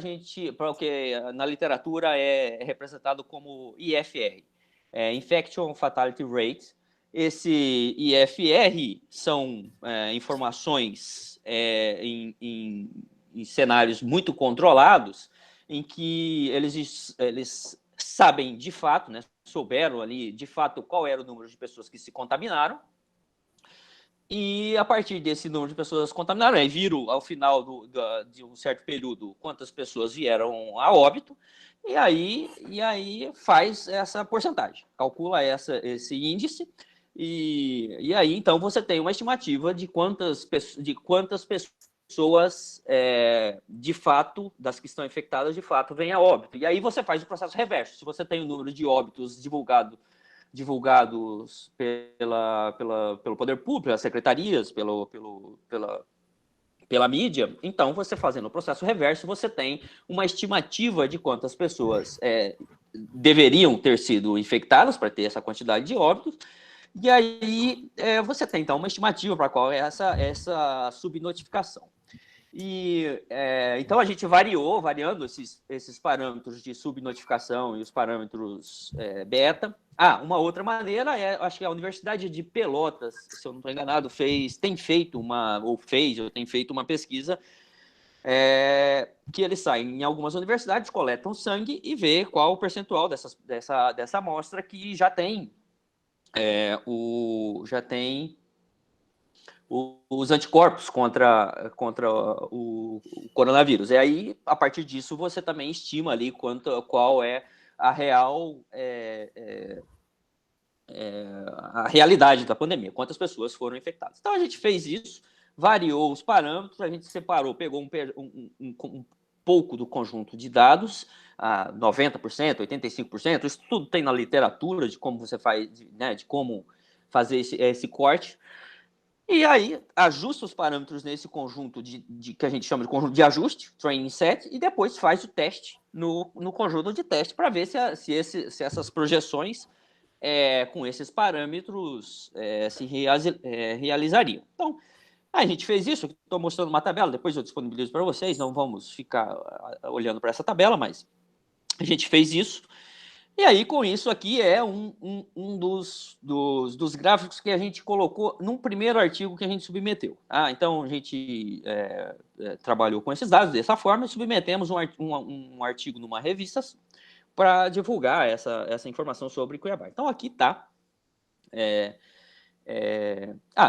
o que na literatura é representado como IFR, Infection Fatality Rate. Esse IFR são informações em cenários muito controlados, em que eles sabem de fato, né, souberam ali de fato qual era o número de pessoas que se contaminaram, e a partir desse número de pessoas contaminaram, viram ao final de um certo período quantas pessoas vieram a óbito, e aí faz essa porcentagem, calcula esse índice, e aí então você tem uma estimativa de quantas pessoas pessoas, de fato, das que estão infectadas, de fato, vêm a óbito. E aí você faz o processo reverso. Se você tem o número de óbitos divulgados pelo poder público, pelas secretarias, pela mídia, então você fazendo o processo reverso, você tem uma estimativa de quantas pessoas deveriam ter sido infectadas para ter essa quantidade de óbitos, e aí você tem, então, uma estimativa para qual é essa subnotificação. E, então, a gente variando esses parâmetros de subnotificação e os parâmetros beta. Uma outra maneira acho que a Universidade de Pelotas, se eu não estou enganado, tem feito uma pesquisa que eles saem em algumas universidades, coletam sangue e vê qual o percentual dessa amostra que já tem os anticorpos contra o coronavírus. E aí, a partir disso, você também estima ali qual é a a realidade da pandemia, quantas pessoas foram infectadas. Então, a gente fez isso, variou os parâmetros, a gente separou, pegou um pouco do conjunto de dados, 90%, 85%, isso tudo tem na literatura de como você faz, né, de como fazer esse corte. E aí, ajusta os parâmetros nesse conjunto que a gente chama de conjunto de ajuste, training set, e depois faz o teste no conjunto de teste para ver se essas projeções com esses parâmetros se realizariam. Então, a gente fez isso, estou mostrando uma tabela, depois eu disponibilizo para vocês, não vamos ficar olhando para essa tabela, mas a gente fez isso. E aí, com isso aqui, é um dos gráficos que a gente colocou num primeiro artigo que a gente submeteu. Então, a gente trabalhou com esses dados dessa forma e submetemos um artigo numa revista para divulgar essa informação sobre Cuiabá. Então, aqui está.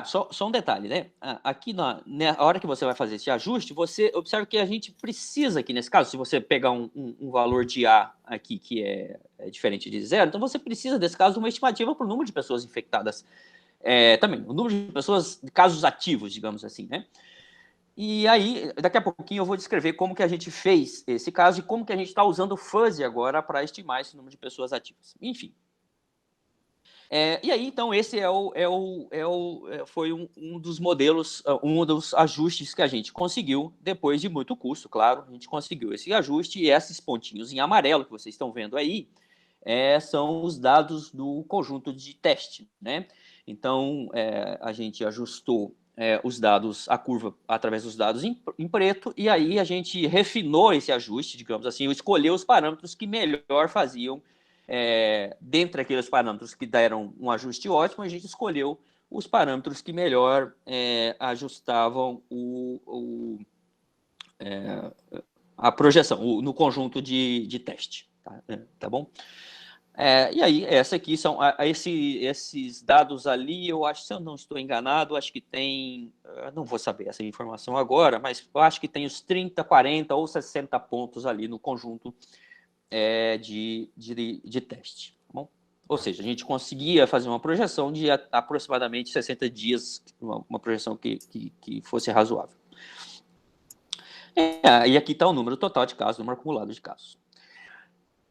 Só um detalhe, né? Aqui, na hora que você vai fazer esse ajuste, você observa que a gente precisa aqui, nesse caso, se você pegar um valor de A aqui, que é diferente de 0, então você precisa, nesse caso, de uma estimativa para o número de pessoas infectadas também, o número de pessoas, de casos ativos, digamos assim, né? E aí, daqui a pouquinho eu vou descrever como que a gente fez esse caso e como que a gente está usando o fuzzy agora para estimar esse número de pessoas ativas. Enfim. E aí, então, esse foi um dos modelos, um dos ajustes que a gente conseguiu, depois de muito custo, claro, a gente conseguiu esse ajuste, e esses pontinhos em amarelo que vocês estão vendo aí, são os dados do conjunto de teste, né? Então, a gente ajustou os dados, a curva, através dos dados em preto, e aí a gente refinou esse ajuste, digamos assim, escolheu os parâmetros que melhor faziam. Dentre aqueles parâmetros que deram um ajuste ótimo, a gente escolheu os parâmetros que melhor ajustavam a projeção no conjunto de teste. Tá bom? E aí, essa aqui são esses dados ali, eu acho, se eu não estou enganado, acho que tem, não vou saber essa informação agora, mas eu acho que tem os 30, 40 ou 60 pontos ali no conjunto de teste. Tá bom? Ou seja, a gente conseguia fazer uma projeção de aproximadamente 60 dias, uma projeção que fosse razoável. E aqui está o número total de casos, o número acumulado de casos.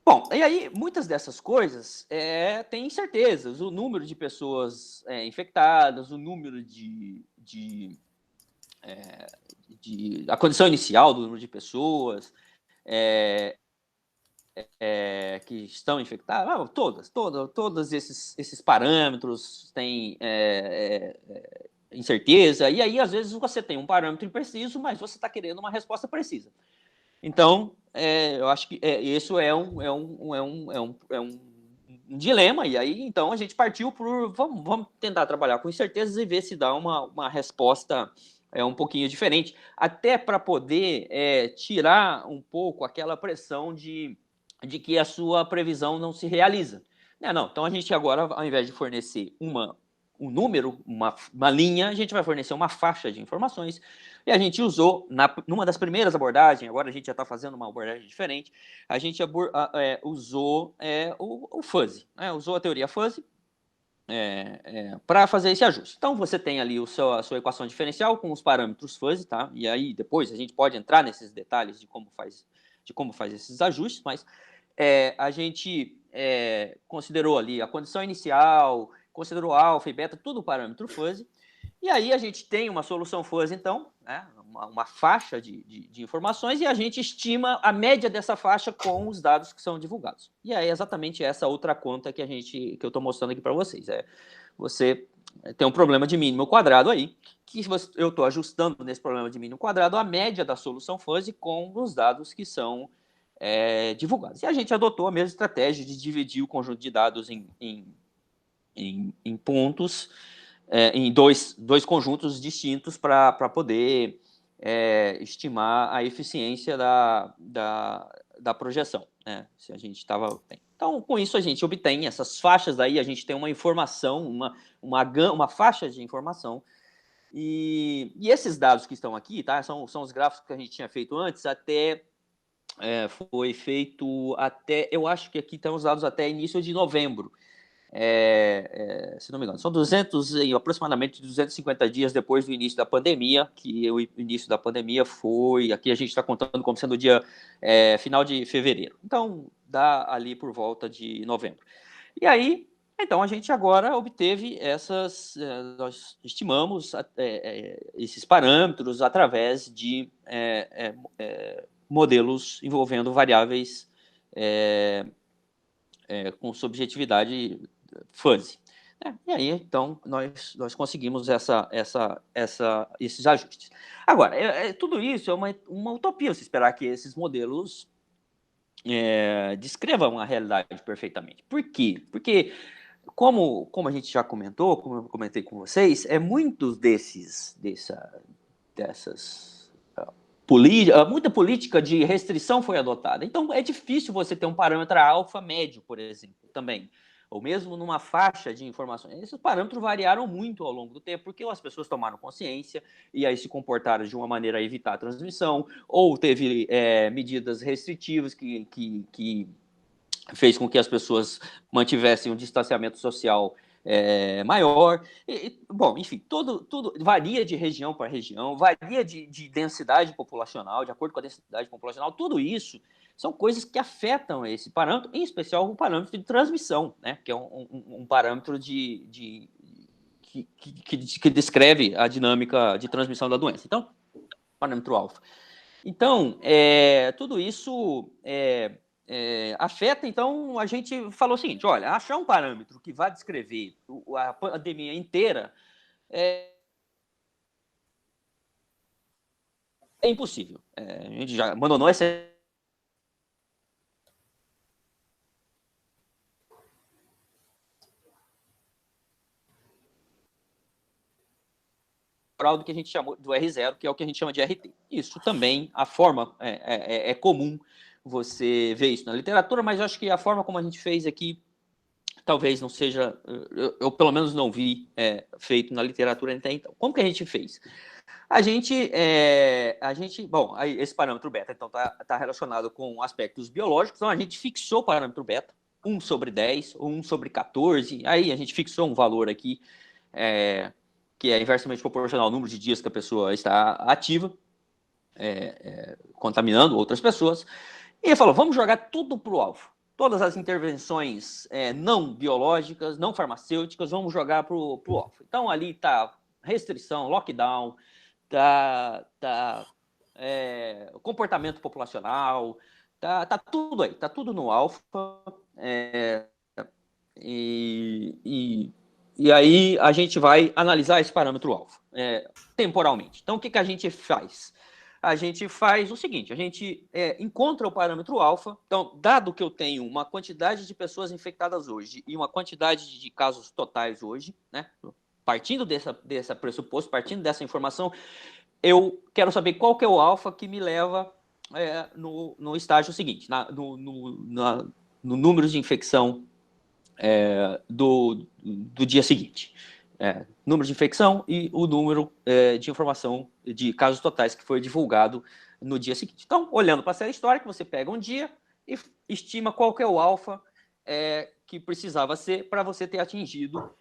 Bom, e aí, muitas dessas coisas têm incertezas. O número de pessoas infectadas, o número a condição inicial do número de pessoas que estão infectadas, todos esses parâmetros têm incerteza, e aí, às vezes, você tem um parâmetro impreciso, mas você está querendo uma resposta precisa. Então, eu acho que isso é um dilema, e aí, então, a gente partiu por, vamos tentar trabalhar com incertezas e ver se dá uma resposta um pouquinho diferente, até para poder tirar um pouco aquela pressão de que a sua previsão não se realiza. Então, a gente agora, ao invés de fornecer um número, uma linha, a gente vai fornecer uma faixa de informações, e a gente usou, numa das primeiras abordagens, agora a gente já está fazendo uma abordagem diferente, a gente usou o fuzzy, usou a teoria fuzzy, para fazer esse ajuste. Então, você tem ali a sua equação diferencial com os parâmetros fuzzy, tá? E aí, depois, a gente pode entrar nesses detalhes de como faz esses ajustes, mas a gente considerou ali a condição inicial, considerou alfa e beta, tudo parâmetro fuzzy, e aí a gente tem uma solução fuzzy, então, né, uma faixa de informações, e a gente estima a média dessa faixa com os dados que são divulgados. E é exatamente essa outra conta que eu estou mostrando aqui para vocês. Você tem um problema de mínimo quadrado aí, que eu estou ajustando nesse problema de mínimo quadrado a média da solução fuzzy com os dados que são divulgados. E a gente adotou a mesma estratégia de dividir o conjunto de dados em pontos, em dois conjuntos distintos para poder estimar a eficiência da projeção, né? Se a gente estava... Então, com isso, a gente obtém essas faixas aí, a gente tem uma informação, uma faixa de informação, e esses dados que estão aqui, tá? São os gráficos que a gente tinha feito antes, foi feito até, eu acho que aqui estão os dados até início de novembro, se não me engano, são aproximadamente 250 dias depois do início da pandemia, que o início da pandemia foi, aqui a gente está contando como sendo o dia final de fevereiro, então dá ali por volta de novembro. E aí, então a gente agora obteve nós estimamos esses parâmetros através de modelos envolvendo variáveis com subjetividade fuzzy. E aí, então, nós conseguimos esses ajustes. Agora, tudo isso é uma utopia, você esperar que esses modelos descrevam a realidade perfeitamente. Por quê? Porque, como a gente já comentou, como eu comentei com vocês, muitos muita política de restrição foi adotada. Então, é difícil você ter um parâmetro alfa médio, por exemplo, também. Ou mesmo numa faixa de informações. Esses parâmetros variaram muito ao longo do tempo, porque as pessoas tomaram consciência e aí se comportaram de uma maneira a evitar a transmissão, ou teve medidas restritivas que fez com que as pessoas mantivessem um distanciamento social maior. Bom, enfim, tudo varia de região para região, varia de densidade populacional, de acordo com a densidade populacional. Tudo isso são coisas que afetam esse parâmetro, em especial o parâmetro de transmissão, né, que é um parâmetro que descreve a dinâmica de transmissão da doença. Então, parâmetro alfa. Então, tudo isso afeta. Então, a gente falou o seguinte: olha, achar um parâmetro que vá descrever a pandemia inteira é impossível. A gente já abandonou essa do que a gente chamou do R0, que é o que a gente chama de RT. Isso também, a forma é comum você ver isso na literatura, mas eu acho que a forma como a gente fez aqui talvez não seja, eu pelo menos não vi feito na literatura até então. Como que a gente fez? Bom, aí esse parâmetro beta, então, tá relacionado com aspectos biológicos, então a gente fixou o parâmetro beta, 1/10, ou 1/14, aí a gente fixou um valor aqui, que é inversamente proporcional ao número de dias que a pessoa está ativa, contaminando outras pessoas, e ele falou, vamos jogar tudo para o alfa. Todas as intervenções não biológicas, não farmacêuticas, vamos jogar para o alfa. Então, ali está restrição, lockdown, comportamento populacional, tá tudo aí, tá tudo no alfa. E aí a gente vai analisar esse parâmetro alfa temporalmente. Então, o que a gente faz? A gente faz o seguinte, a gente encontra o parâmetro alfa. Então, dado que eu tenho uma quantidade de pessoas infectadas hoje e uma quantidade de casos totais hoje, né, partindo desse pressuposto, partindo dessa informação, eu quero saber qual que é o alfa que me leva no estágio seguinte, no número de infecção do dia seguinte. Número de infecção e o número de informação de casos totais que foi divulgado no dia seguinte. Então, olhando para a série histórica, você pega um dia e estima qual que é o alfa que precisava ser para você ter atingido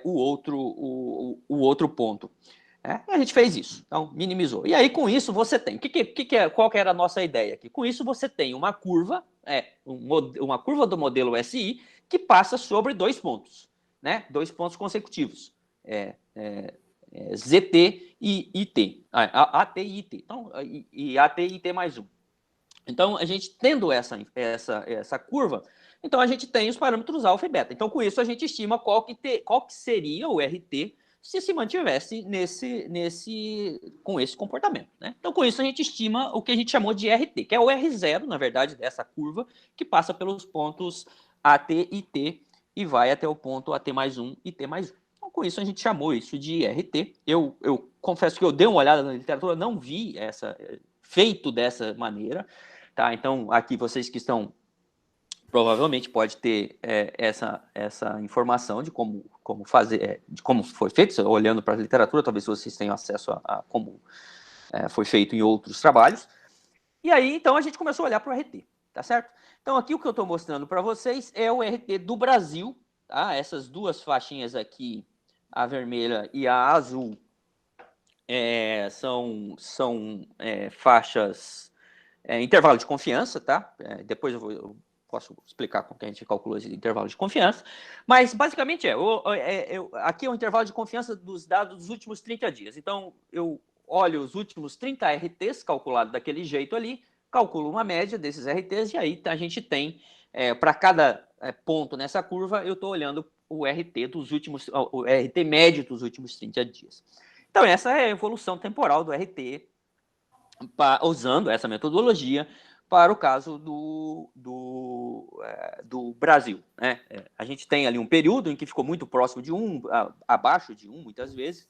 o outro ponto. A gente fez isso, então minimizou. E aí, com isso, você tem... Qual que era a nossa ideia aqui? Com isso, você tem uma curva, uma curva do modelo SI que passa sobre 2 pontos, né? 2 pontos consecutivos. ZT e IT. AT e IT. Então, e AT e IT mais 1. Então, a gente tendo essa curva, então a gente tem os parâmetros alfa e beta. Então, com isso, a gente estima qual que seria o RT se mantivesse com esse comportamento, né? Então, com isso, a gente estima o que a gente chamou de RT, que é o R0, na verdade, dessa curva, que passa pelos pontos AT e T e vai até o ponto AT mais 1 e T mais 1. Então, com isso, a gente chamou isso de RT. Eu confesso que eu dei uma olhada na literatura, não vi feito dessa maneira, tá? Então, aqui vocês que estão provavelmente pode ter essa informação de como fazer, de como foi feito, olhando para a literatura, talvez vocês tenham acesso a como foi feito em outros trabalhos. E aí, então, a gente começou a olhar para o RT, tá certo? Então, aqui o que eu estou mostrando para vocês é o RT do Brasil, tá? Essas duas faixinhas aqui, a vermelha e a azul, são faixas, intervalo de confiança, tá? Depois eu posso explicar como que a gente calcula esse intervalo de confiança, mas basicamente aqui é o intervalo de confiança dos dados dos últimos 30 dias. Então, eu olho os últimos 30 RTs calculados daquele jeito ali, calculo uma média desses RTs, e aí a gente tem, para cada ponto nessa curva, eu estou olhando o RT médio dos últimos 30 dias. Então, essa é a evolução temporal do RT, usando essa metodologia, para o caso do Brasil, né? A gente tem ali um período em que ficou muito próximo de 1, abaixo de 1, muitas vezes,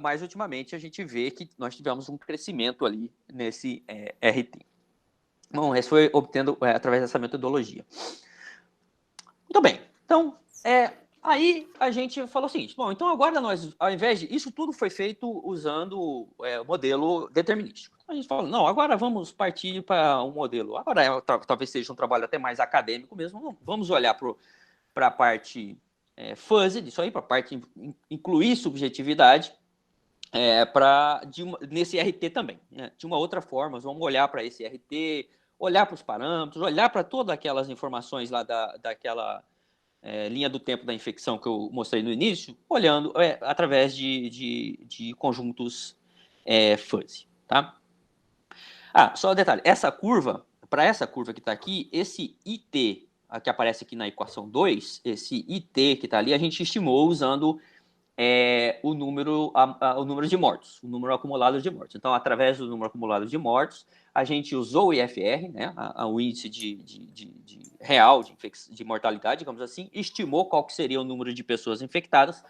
mas ultimamente a gente vê que nós tivemos um crescimento ali nesse RT. Bom, isso foi obtendo através dessa metodologia. Muito bem, então, aí a gente falou o seguinte, bom, então agora nós, ao invés de... Isso tudo foi feito usando o modelo determinístico. A gente falou, não, agora vamos partir para um modelo. Agora talvez seja um trabalho até mais acadêmico mesmo. Vamos olhar para a parte fuzzy disso aí, para a parte incluir subjetividade nesse RT também, né? De uma outra forma, vamos olhar para esse RT, olhar para os parâmetros, olhar para todas aquelas informações lá daquela linha do tempo da infecção que eu mostrei no início, olhando através de conjuntos fuzzy, tá? Só um detalhe, para essa curva que está aqui, esse IT, que aparece aqui na equação 2, esse IT que está ali, a gente estimou usando o número de mortos, o número acumulado de mortos. Então, através do número acumulado de mortos, a gente usou o IFR, né, o índice real de mortalidade, digamos assim, estimou qual que seria o número de pessoas infectadas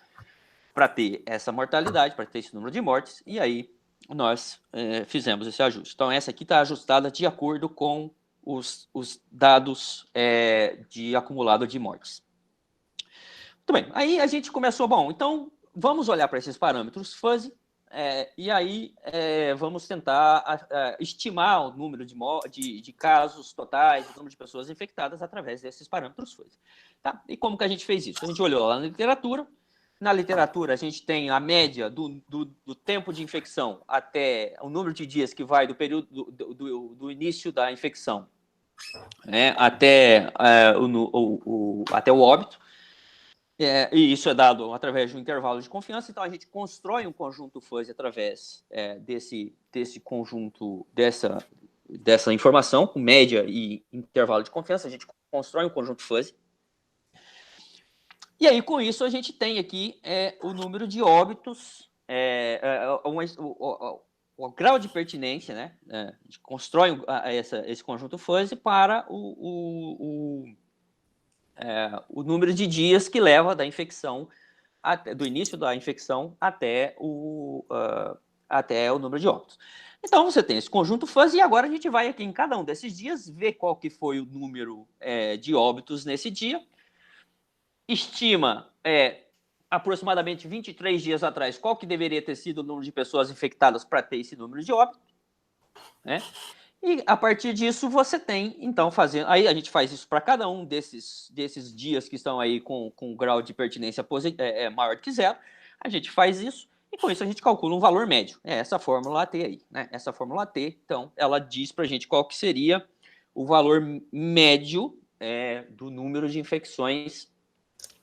para ter essa mortalidade, para ter esse número de mortes, e aí nós fizemos esse ajuste. Então, essa aqui está ajustada de acordo com os dados de acumulado de mortes. Muito bem, aí a gente começou, bom, então vamos olhar para esses parâmetros fuzzy, e aí vamos tentar estimar o número de casos totais, o número de pessoas infectadas através desses parâmetros fuzzy. Tá? E como que a gente fez isso? A gente olhou lá na literatura. Na literatura, a gente tem a média do tempo de infecção até o número de dias que vai do período do início da infecção até o óbito. E isso é dado através de um intervalo de confiança. Então, a gente constrói um conjunto fuzzy através desse conjunto, dessa informação, com média e intervalo de confiança. A gente constrói um conjunto fuzzy. E aí, com isso, a gente tem aqui o número de óbitos, o grau de pertinência, né? A gente constrói esse conjunto fuzzy para o número de dias que leva da infecção, do início da infecção até o número de óbitos. Então, você tem esse conjunto fuzzy, e agora a gente vai aqui em cada um desses dias, ver qual que foi o número de óbitos nesse dia, estima aproximadamente 23 dias atrás qual que deveria ter sido o número de pessoas infectadas para ter esse número de óbito, né? E a partir disso você tem, então, fazendo. Aí a gente faz isso para cada um desses dias que estão aí com grau de pertinência maior do que zero. A gente faz isso e com isso a gente calcula um valor médio. É essa fórmula AT aí, né? Essa fórmula AT, então, ela diz para a gente qual que seria o valor médio do número de infecções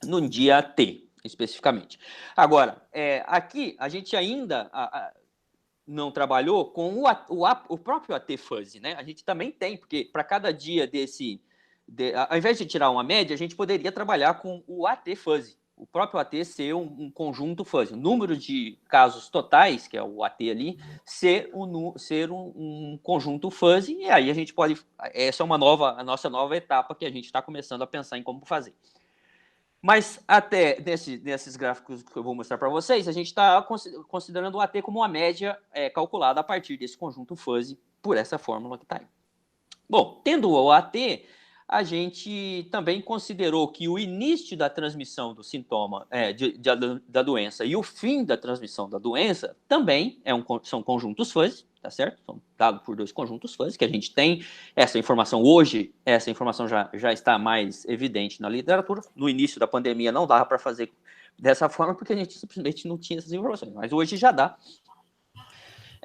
no dia T, especificamente. Agora, aqui a gente ainda não trabalhou com o próprio AT Fuzzy, né? A gente também tem, porque para cada dia ao invés de tirar uma média, a gente poderia trabalhar com o AT Fuzzy. O próprio AT ser um conjunto fuzzy. O número de casos totais, que é o AT ali, ser um conjunto fuzzy, e aí a gente pode... Essa é a nossa nova etapa que a gente está começando a pensar em como fazer. Mas até nesses gráficos que eu vou mostrar para vocês, a gente está considerando o AT como uma média calculada a partir desse conjunto fuzzy por essa fórmula que está aí. Bom, tendo o AT, a gente também considerou que o início da transmissão do sintoma da doença e o fim da transmissão da doença também são conjuntos fuzzy, tá certo? São dados por 2 conjuntos fuzzy, que a gente tem essa informação hoje, essa informação já está mais evidente na literatura. No início da pandemia não dava para fazer dessa forma, porque a gente simplesmente não tinha essas informações, mas hoje já dá.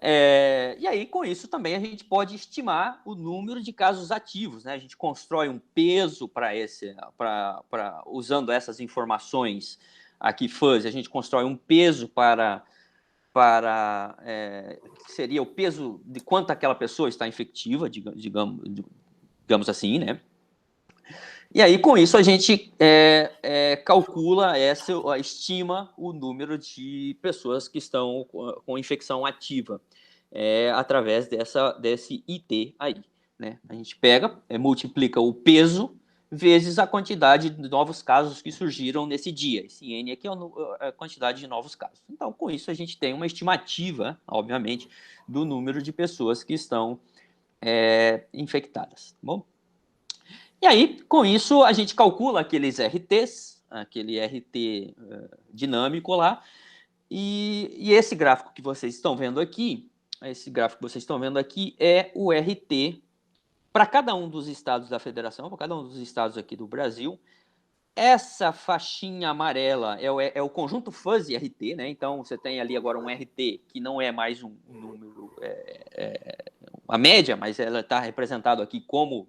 E aí, com isso, também a gente pode estimar o número de casos ativos, né? A gente constrói um peso usando essas informações aqui, fuzzy, a gente constrói um peso que seria o peso de quanto aquela pessoa está infectiva, digamos assim, né? E aí, com isso, a gente calcula, estima o número de pessoas que estão com infecção ativa através desse IT aí, né? A gente pega, multiplica o peso vezes a quantidade de novos casos que surgiram nesse dia. Esse N aqui é a quantidade de novos casos. Então, com isso, a gente tem uma estimativa, obviamente, do número de pessoas que estão infectadas, tá bom? E aí, com isso, a gente calcula aqueles RTs, aquele RT dinâmico lá, e esse gráfico que vocês estão vendo aqui, é o RT para cada um dos estados da federação, para cada um dos estados aqui do Brasil. Essa faixinha amarela é o conjunto fuzzy RT, né? Então, você tem ali agora um RT que não é mais um número, a média, mas ela está representado aqui como...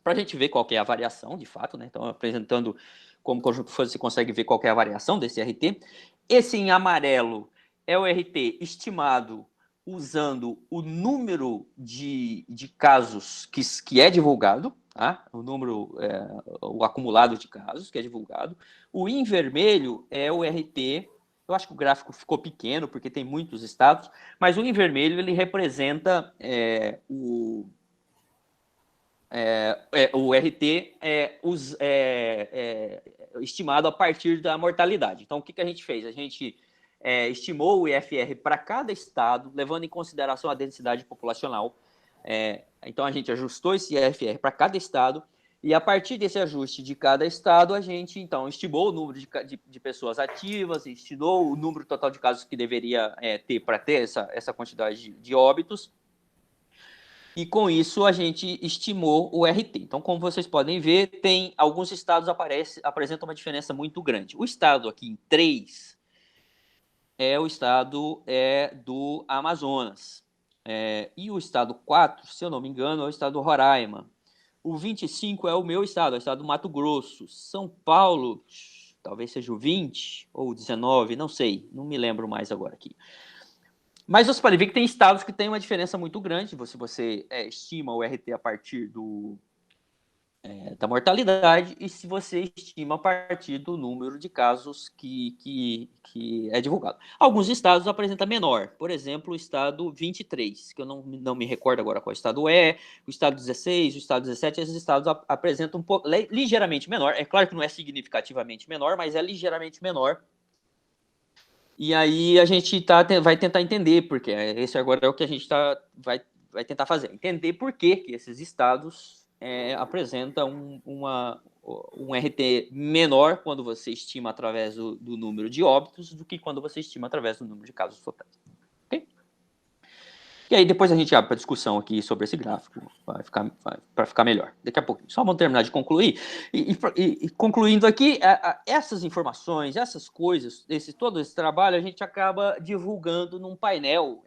para a gente ver qual que é a variação, de fato, né? Então, apresentando como conjunto fuzzy, você consegue ver qual que é a variação desse RT. Esse em amarelo é o RT estimado usando o número de casos que é divulgado, tá? O acumulado de casos que é divulgado. O em vermelho é o RT, eu acho que o gráfico ficou pequeno, porque tem muitos estados, mas o em vermelho ele representa o RT estimado a partir da mortalidade. Então, o que a gente fez? A gente estimou o IFR para cada estado, levando em consideração a densidade populacional. Então, a gente ajustou esse IFR para cada estado, e a partir desse ajuste de cada estado, a gente, então, estimou o número de pessoas ativas, estimou o número total de casos que deveria ter para ter essa quantidade de óbitos, e com isso a gente estimou o RT. Então, como vocês podem ver, tem alguns estados apresentam uma diferença muito grande. O estado aqui em 3 é o estado do Amazonas. E o estado 4, se eu não me engano, é o estado do Roraima. O 25 é o meu estado, é o estado do Mato Grosso. São Paulo, talvez seja o 20 ou o 19, não sei, não me lembro mais agora aqui. Mas você pode ver que tem estados que têm uma diferença muito grande, se você estima o RT a partir da mortalidade e se você estima a partir do número de casos que é divulgado. Alguns estados apresentam menor, por exemplo, o estado 23, que eu não me recordo agora qual estado é, o estado 16, o estado 17, esses estados apresentam um pouco, ligeiramente menor, é claro que não é significativamente menor, mas é ligeiramente menor. E aí a gente vai tentar entender, porque esse agora é o que a gente vai tentar fazer, entender por que esses estados apresentam um RT menor quando você estima através do número de óbitos do que quando você estima através do número de casos totais. Okay? E aí depois a gente abre para discussão aqui sobre esse gráfico, para ficar melhor. Daqui a pouquinho. Só vamos terminar de concluir. E concluindo aqui, essas informações, essas coisas, todo esse trabalho, a gente acaba divulgando num painel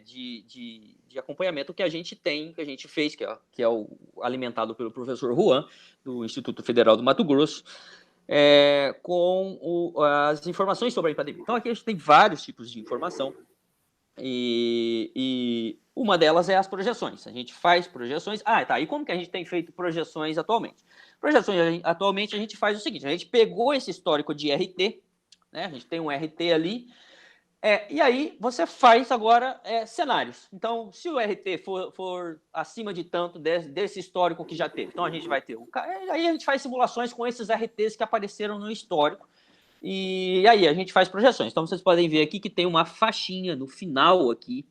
de acompanhamento que a gente tem, que a gente fez, que é o alimentado pelo professor Juan, do Instituto Federal do Mato Grosso, com as informações sobre a pandemia. Então aqui a gente tem vários tipos de informação. E uma delas é as projeções. A gente faz projeções. E como que a gente tem feito projeções atualmente? Projeções, atualmente, a gente faz o seguinte: a gente pegou esse histórico de RT, né? A gente tem um RT ali, e aí você faz agora cenários. Então, se o RT for acima de tanto desse histórico que já teve, então a gente vai ter aí a gente faz simulações com esses RTs que apareceram no histórico. E aí a gente faz projeções. Então vocês podem ver aqui que tem uma faixinha no final aqui.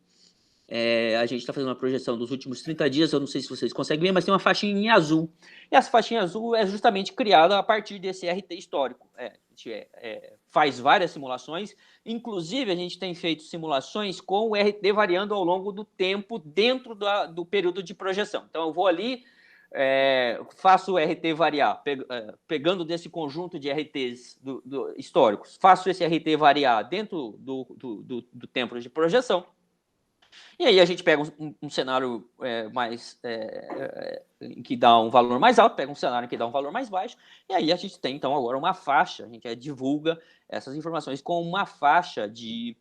A gente está fazendo uma projeção dos últimos 30 dias, eu não sei se vocês conseguem ver, mas tem uma faixinha em azul. E essa faixinha azul é justamente criada a partir desse RT histórico. A gente faz várias simulações, inclusive a gente tem feito simulações com o RT variando ao longo do tempo dentro do período de projeção. Então eu vou ali, faço o RT variar, pegando desse conjunto de RTs históricos, faço esse RT variar dentro do tempo de projeção, e aí a gente pega um cenário em que dá um valor mais alto, pega um cenário em que dá um valor mais baixo, e aí a gente tem, então, agora uma faixa, a gente divulga essas informações com uma faixa de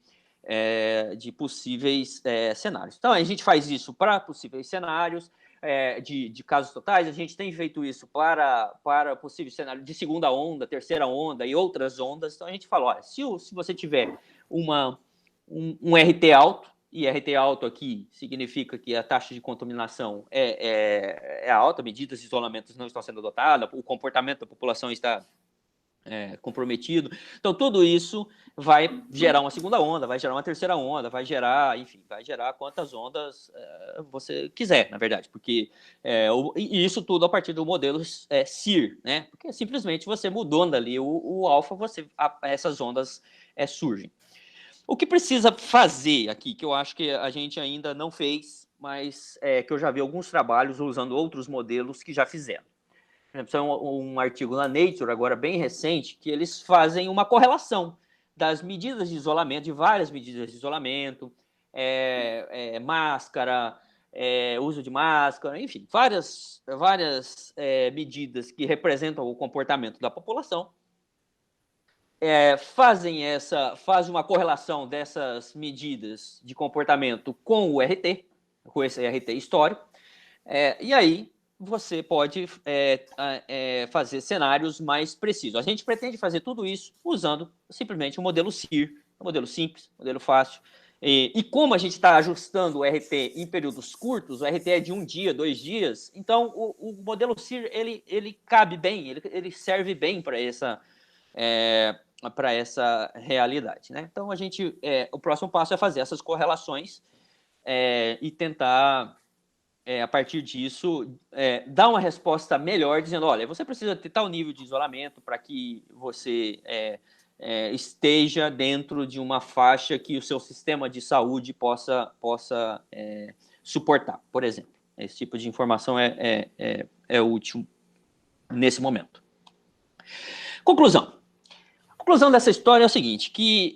possíveis cenários. Então, a gente faz isso para possíveis cenários, de casos totais. A gente tem feito isso para possíveis cenários de segunda onda, terceira onda e outras ondas. Então a gente fala, olha, se você tiver um RT alto, e RT alto aqui significa que a taxa de contaminação é alta, medidas de isolamento não estão sendo adotadas, o comportamento da população está comprometido. Então, tudo isso vai gerar uma segunda onda, vai gerar uma terceira onda, vai gerar quantas ondas você quiser, na verdade, porque e isso tudo a partir do modelo SIR, né? Porque simplesmente você mudando ali o alfa, essas ondas surgem. O que precisa fazer aqui, que eu acho que a gente ainda não fez, mas que eu já vi alguns trabalhos usando outros modelos que já fizeram. Por exemplo, tem um artigo na Nature, agora bem recente, que eles fazem uma correlação das medidas de isolamento, de várias medidas de isolamento, máscara, uso de máscara, enfim, várias medidas que representam o comportamento da população. Fazem uma correlação dessas medidas de comportamento com o RT, com esse RT histórico, e aí você pode fazer cenários mais precisos. A gente pretende fazer tudo isso usando simplesmente o modelo SIR, um modelo simples, modelo fácil. E como a gente está ajustando o RT em períodos curtos, o RT é de 1 dia, 2 dias, então o modelo SIR ele cabe bem, ele serve bem para essa realidade, né? Então o próximo passo é fazer essas correlações e tentar a partir disso dar uma resposta melhor, dizendo, olha, você precisa ter tal nível de isolamento para que você esteja dentro de uma faixa que o seu sistema de saúde possa suportar, por exemplo. Esse tipo de informação é útil nesse momento. Conclusão dessa história é o seguinte, que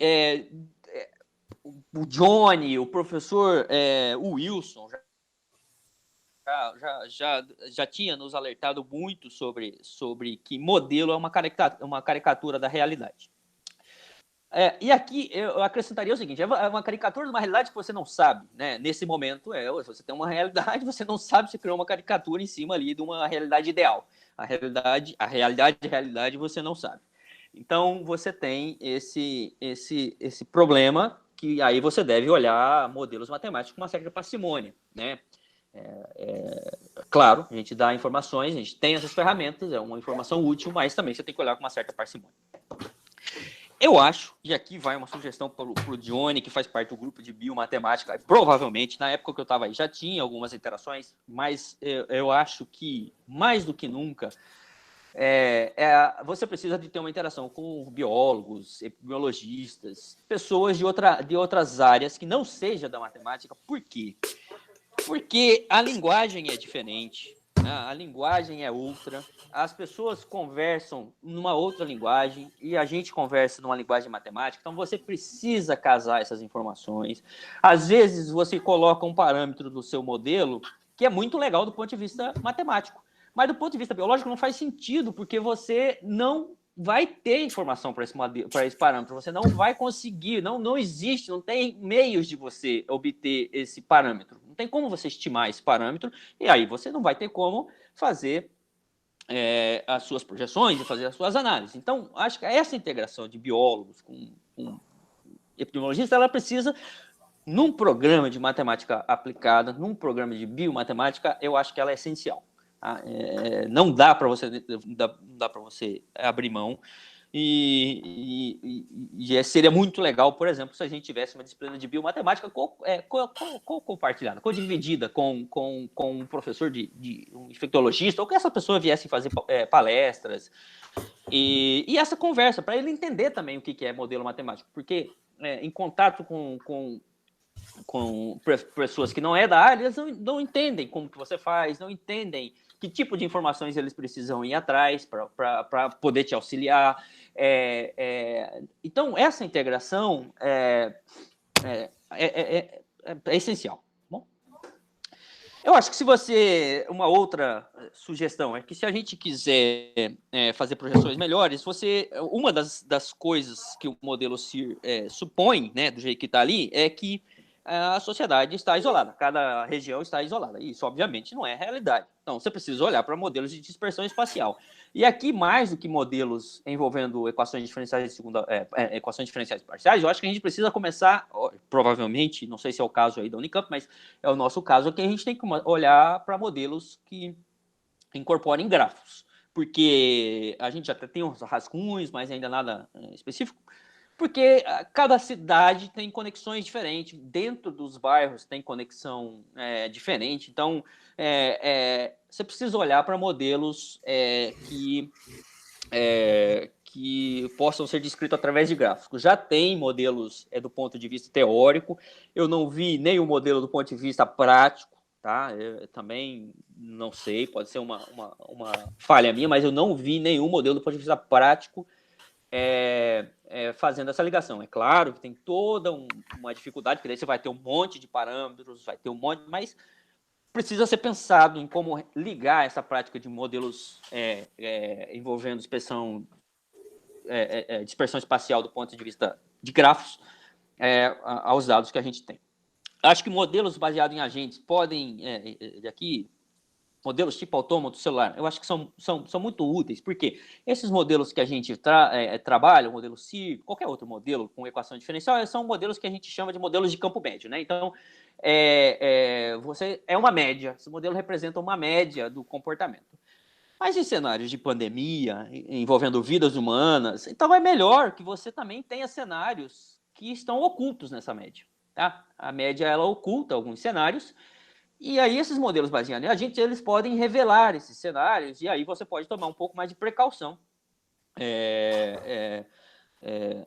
o Johnny, o professor Wilson, já tinha nos alertado muito sobre que modelo é uma caricatura da realidade. E aqui eu acrescentaria o seguinte, é uma caricatura de uma realidade que você não sabe, né? Nesse momento, você tem uma realidade, você não sabe se criou uma caricatura em cima ali de uma realidade ideal. A realidade você não sabe. Então, você tem esse problema que aí você deve olhar modelos matemáticos com uma certa parcimônia, né? Claro, a gente dá informações, a gente tem essas ferramentas, é uma informação útil, mas também você tem que olhar com uma certa parcimônia. Eu acho, e aqui vai uma sugestão para o Johnny, que faz parte do grupo de biomatemática, provavelmente, na época que eu estava aí, já tinha algumas interações, mas eu acho que, mais do que nunca, você precisa de ter uma interação com biólogos, epidemiologistas, pessoas de outras áreas que não seja da matemática. Por quê? Porque a linguagem é diferente, né? A linguagem é outra, as pessoas conversam numa outra linguagem e a gente conversa numa linguagem matemática, então você precisa casar essas informações. Às vezes você coloca um parâmetro do seu modelo que é muito legal do ponto de vista matemático, mas do ponto de vista biológico não faz sentido, porque você não vai ter informação para esse parâmetro, você não vai conseguir, não existe, não tem meios de você obter esse parâmetro, não tem como você estimar esse parâmetro, e aí você não vai ter como fazer as suas projeções e fazer as suas análises. Então, acho que essa integração de biólogos com epidemiologistas, ela precisa, num programa de matemática aplicada, num programa de biomatemática, eu acho que ela é essencial. Não dá para você abrir mão e seria muito legal, por exemplo, se a gente tivesse uma disciplina de biomatemática compartilhada, co-dividida com um professor de um infectologista, ou que essa pessoa viesse fazer palestras e essa conversa, para ele entender também o que é modelo matemático, porque em contato com pessoas que não é da área, eles não entendem como que você faz, não entendem que tipo de informações eles precisam ir atrás para poder te auxiliar. Então, essa integração é essencial. Bom, eu acho que uma outra sugestão é que se a gente quiser fazer projeções melhores, uma das coisas que o modelo CIR supõe, né, do jeito que está ali, é que a sociedade está isolada, cada região está isolada. Isso, obviamente, não é realidade. Então, você precisa olhar para modelos de dispersão espacial. E aqui, mais do que modelos envolvendo equações diferenciais equações diferenciais parciais, eu acho que a gente precisa começar, provavelmente, não sei se é o caso aí da Unicamp, mas é o nosso caso aqui, a gente tem que olhar para modelos que incorporem grafos, porque a gente até tem uns rascunhos, mas ainda nada específico, porque cada cidade tem conexões diferentes, dentro dos bairros tem conexão diferente, então você precisa olhar para modelos que possam ser descritos através de gráficos. Já tem modelos do ponto de vista teórico, eu não vi nenhum modelo do ponto de vista prático, tá? Eu também não sei, pode ser uma falha minha, mas eu não vi nenhum modelo do ponto de vista prático fazendo essa ligação. É claro que tem toda uma dificuldade, porque daí você vai ter um monte de parâmetros, mas precisa ser pensado em como ligar essa prática de modelos envolvendo dispersão espacial do ponto de vista de grafos aos dados que a gente tem. Acho que modelos baseados em agentes podem, modelos tipo autômato celular, eu acho que são muito úteis, porque esses modelos que a gente trabalha, o modelo CIR, qualquer outro modelo com equação diferencial, são modelos que a gente chama de modelos de campo médio, né? Então, uma média, esse modelo representa uma média do comportamento. Mas em cenários de pandemia, envolvendo vidas humanas, então é melhor que você também tenha cenários que estão ocultos nessa média, tá? A média, ela oculta alguns cenários, e aí esses modelos baseados em agentes, eles podem revelar esses cenários, e aí você pode tomar um pouco mais de precaução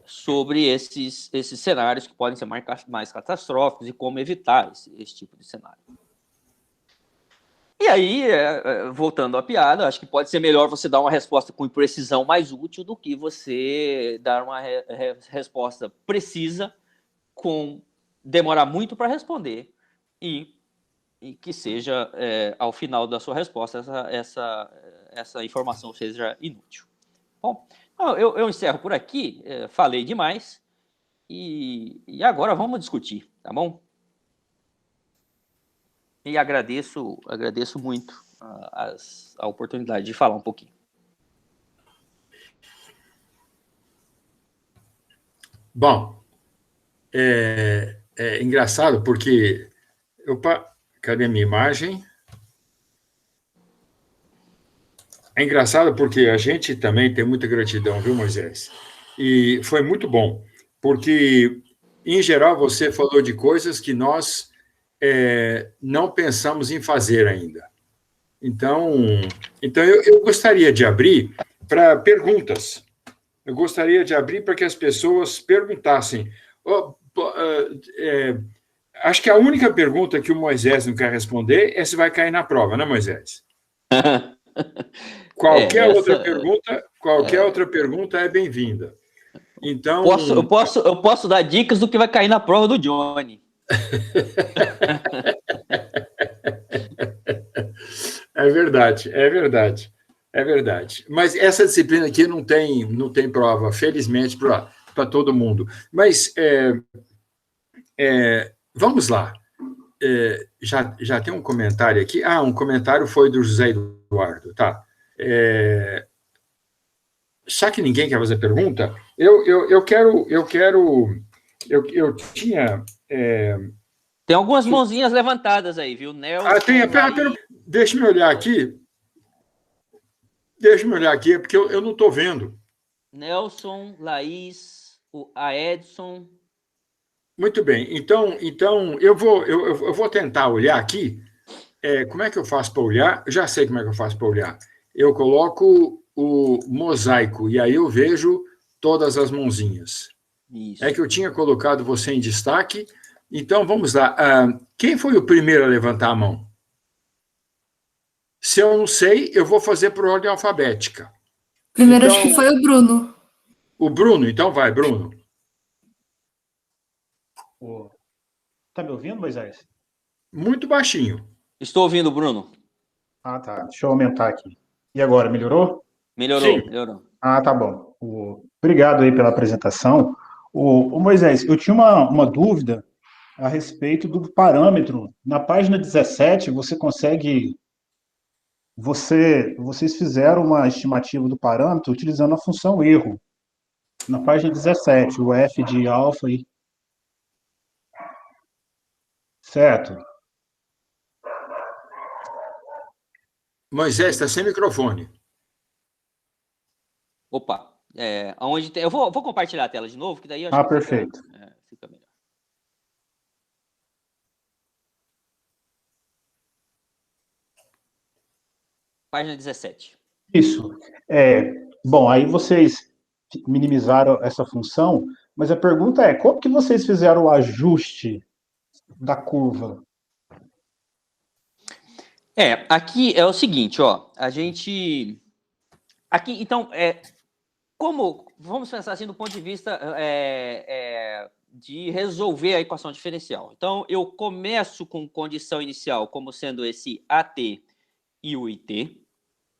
sobre esses cenários que podem ser mais catastróficos e como evitar esse tipo de cenário. E aí, voltando à piada, acho que pode ser melhor você dar uma resposta com precisão mais útil do que você dar uma resposta precisa demorar muito para responder e que seja, ao final da sua resposta, essa informação seja inútil. Bom, eu encerro por aqui, falei demais, e agora vamos discutir, tá bom? E agradeço muito a oportunidade de falar um pouquinho. Bom, é engraçado porque... Cadê a minha imagem? É engraçado porque a gente também tem muita gratidão, viu, Moisés? E foi muito bom, porque, em geral, você falou de coisas que nós não pensamos em fazer ainda. Então eu gostaria de abrir para perguntas. Eu gostaria de abrir para que as pessoas perguntassem. Acho que a única pergunta que o Moisés não quer responder é se vai cair na prova, né, Moisés? Qualquer outra pergunta é bem-vinda. Então, eu posso dar dicas do que vai cair na prova do Johnny. É verdade. Mas essa disciplina aqui não tem prova, felizmente, para todo mundo. Mas vamos lá. Já tem um comentário aqui. Um comentário foi do José Eduardo, tá? Já que ninguém quer fazer pergunta, eu tinha... Tem algumas mãozinhas levantadas aí, viu? Nelson, deixa-me olhar aqui. É porque eu não estou vendo. Nelson, Laís, a Edson. Muito bem. Então eu vou tentar olhar aqui. Como é que eu faço para olhar? Eu já sei como é que eu faço para olhar. Eu coloco o mosaico e aí eu vejo todas as mãozinhas. Isso. É que eu tinha colocado você em destaque. Então, vamos lá. Quem foi o primeiro a levantar a mão? Se eu não sei, eu vou fazer por ordem alfabética. Primeiro, acho que foi o Bruno. O Bruno, então vai, Bruno. Tá me ouvindo, Moisés? Muito baixinho. Estou ouvindo, Bruno. Tá. Deixa eu aumentar aqui. E agora, melhorou? Melhorou. Tá bom. Obrigado aí pela apresentação. Moisés, eu tinha uma dúvida a respeito do parâmetro. Na página 17, você consegue... Vocês fizeram uma estimativa do parâmetro utilizando a função erro. Na página 17, o f de alfa e... Certo. Moisés, está sem microfone. Opa. Eu vou compartilhar a tela de novo, que daí eu acho que perfeito. Fica melhor. Página 17. Isso. Bom, aí vocês minimizaram essa função, mas a pergunta é, como que vocês fizeram o ajuste da curva? Aqui é o seguinte, ó, a gente... Aqui, então, vamos pensar assim do ponto de vista de resolver a equação diferencial. Então, eu começo com condição inicial como sendo esse AT e o IT,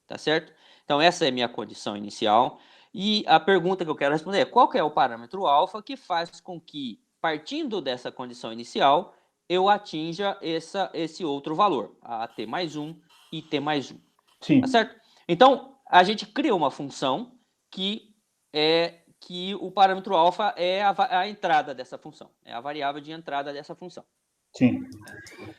tá certo? Então, essa é a minha condição inicial. E a pergunta que eu quero responder é qual que é o parâmetro alfa que faz com que, partindo dessa condição inicial, eu atinja esse outro valor, a T mais 1 e T mais 1. Sim. Tá certo? Então, a gente cria uma função que o parâmetro alfa é a entrada dessa função, é a variável de entrada dessa função. Sim.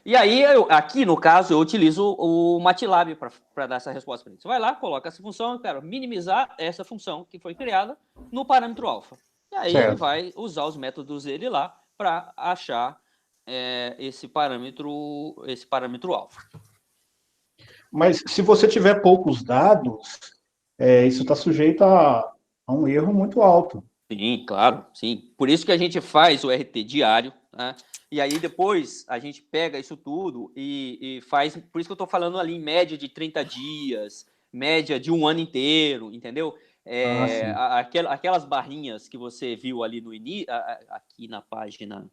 E aí, aqui no caso, eu utilizo o MATLAB para dar essa resposta para ele. Você vai lá, coloca essa função, eu quero minimizar essa função que foi criada no parâmetro alfa. E aí ele vai usar os métodos dele lá para achar esse parâmetro alfa. Mas se você tiver poucos dados, isso está sujeito a um erro muito alto. Sim, claro, sim. Por isso que a gente faz o RT diário, né? E aí depois a gente pega isso tudo e faz... Por isso que eu estou falando ali em média de 30 dias, média de um ano inteiro, entendeu? Aquelas barrinhas que você viu ali no início, aqui na página...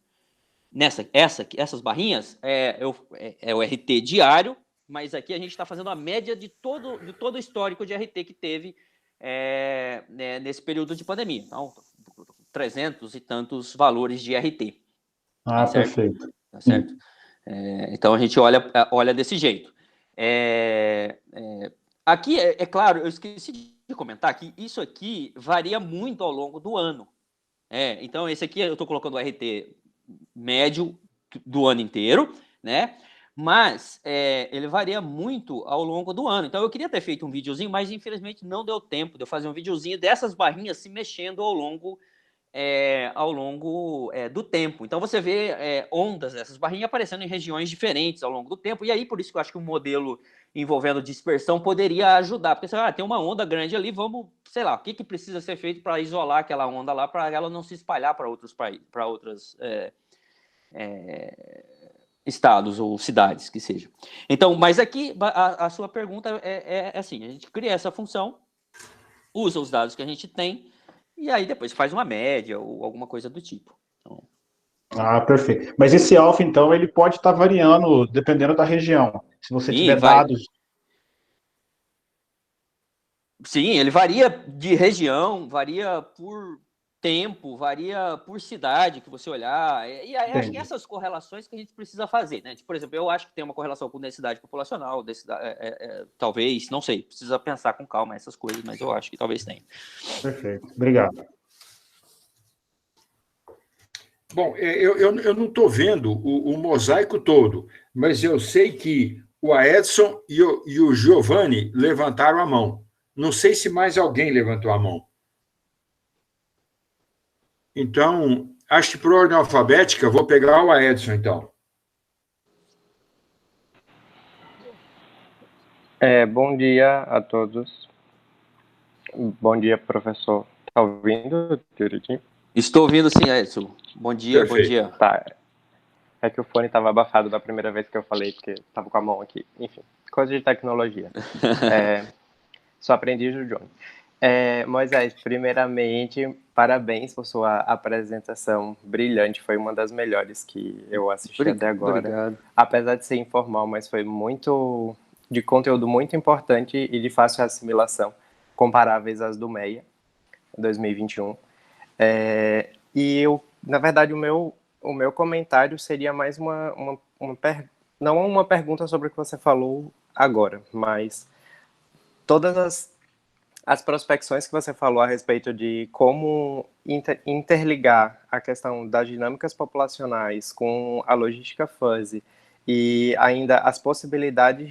Essas barrinhas é o RT diário, mas aqui a gente está fazendo a média de todo o histórico de RT que teve nesse período de pandemia. Então, 300 e tantos valores de RT. Tá perfeito. Tá certo? Então, a gente olha desse jeito. Aqui, claro, eu esqueci de comentar que isso aqui varia muito ao longo do ano. Então, esse aqui eu estou colocando o RT médio do ano inteiro, né? Mas ele varia muito ao longo do ano. Então, eu queria ter feito um videozinho, mas infelizmente não deu tempo de eu fazer um videozinho dessas barrinhas se mexendo ao longo do tempo. Então, você vê ondas dessas barrinhas aparecendo em regiões diferentes ao longo do tempo. E aí, por isso que eu acho que um modelo envolvendo dispersão poderia ajudar. Porque você tem uma onda grande ali, vamos, sei lá, o que precisa ser feito para isolar aquela onda lá, para ela não se espalhar para outros países, para outras estados ou cidades, que seja. Então, mas aqui a sua pergunta é assim, a gente cria essa função, usa os dados que a gente tem, e aí depois faz uma média ou alguma coisa do tipo. Então... Perfeito. Mas esse alfa, então, ele pode estar variando dependendo da região. Se você tiver dados... Sim, ele varia de região, varia por tempo, varia por cidade que você olhar, e aí acho que essas correlações que a gente precisa fazer, né? Por exemplo, eu acho que tem uma correlação com densidade populacional, talvez, não sei, precisa pensar com calma essas coisas, mas eu acho que talvez tenha. Perfeito, obrigado. Bom, eu não estou vendo o mosaico todo, mas eu sei que o Edson e o Giovanni levantaram a mão. Não sei se mais alguém levantou a mão. Então, acho que por ordem alfabética, vou pegar o Edson, então. Bom dia a todos. Bom dia, professor. Está ouvindo direitinho? Estou ouvindo sim, Edson. Bom dia, Perfeito. Bom dia. Tá. É que o fone estava abafado da primeira vez que eu falei, porque estava com a mão aqui. Enfim, coisa de tecnologia. Sou aprendiz do Johnny. Moisés, primeiramente, parabéns por sua apresentação brilhante. Foi uma das melhores que eu assisti até agora. Obrigado. Apesar de ser informal, mas foi de conteúdo muito importante e de fácil assimilação, comparáveis às do MEIA, 2021. E eu, na verdade, o meu comentário seria mais não uma pergunta sobre o que você falou agora, mas todas as prospecções que você falou a respeito de como interligar a questão das dinâmicas populacionais com a logística fuzzy e ainda as possibilidades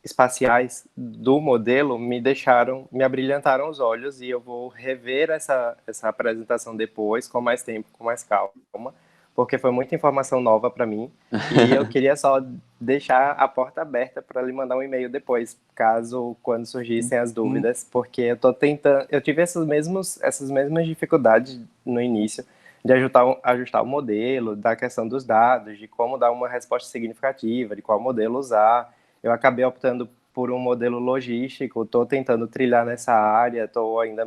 espaciais do modelo me abrilhantaram os olhos, e eu vou rever essa apresentação depois, com mais tempo, com mais calma, porque foi muita informação nova para mim, e eu queria só deixar a porta aberta para lhe mandar um e-mail depois, quando surgissem as dúvidas, porque eu tive essas mesmas dificuldades no início, de ajustar o modelo, da questão dos dados, de como dar uma resposta significativa, de qual modelo usar. Eu acabei optando por um modelo logístico, estou tentando trilhar nessa área, estou ainda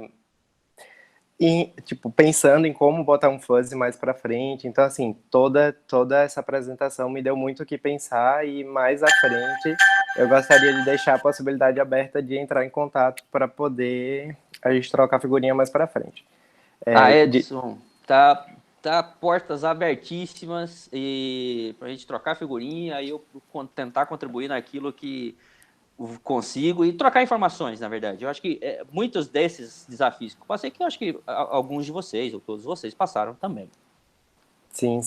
pensando em como botar um fuzzy mais para frente. Então, assim, toda essa apresentação me deu muito o que pensar, e mais à frente eu gostaria de deixar a possibilidade aberta de entrar em contato para poder a gente trocar figurinha mais para frente. Edson, tá portas abertíssimas para a gente trocar figurinha, aí eu tentar contribuir naquilo que consigo e trocar informações, na verdade. Eu acho que muitos desses desafios que eu passei, que eu acho que alguns de vocês, ou todos vocês, passaram também. Sim.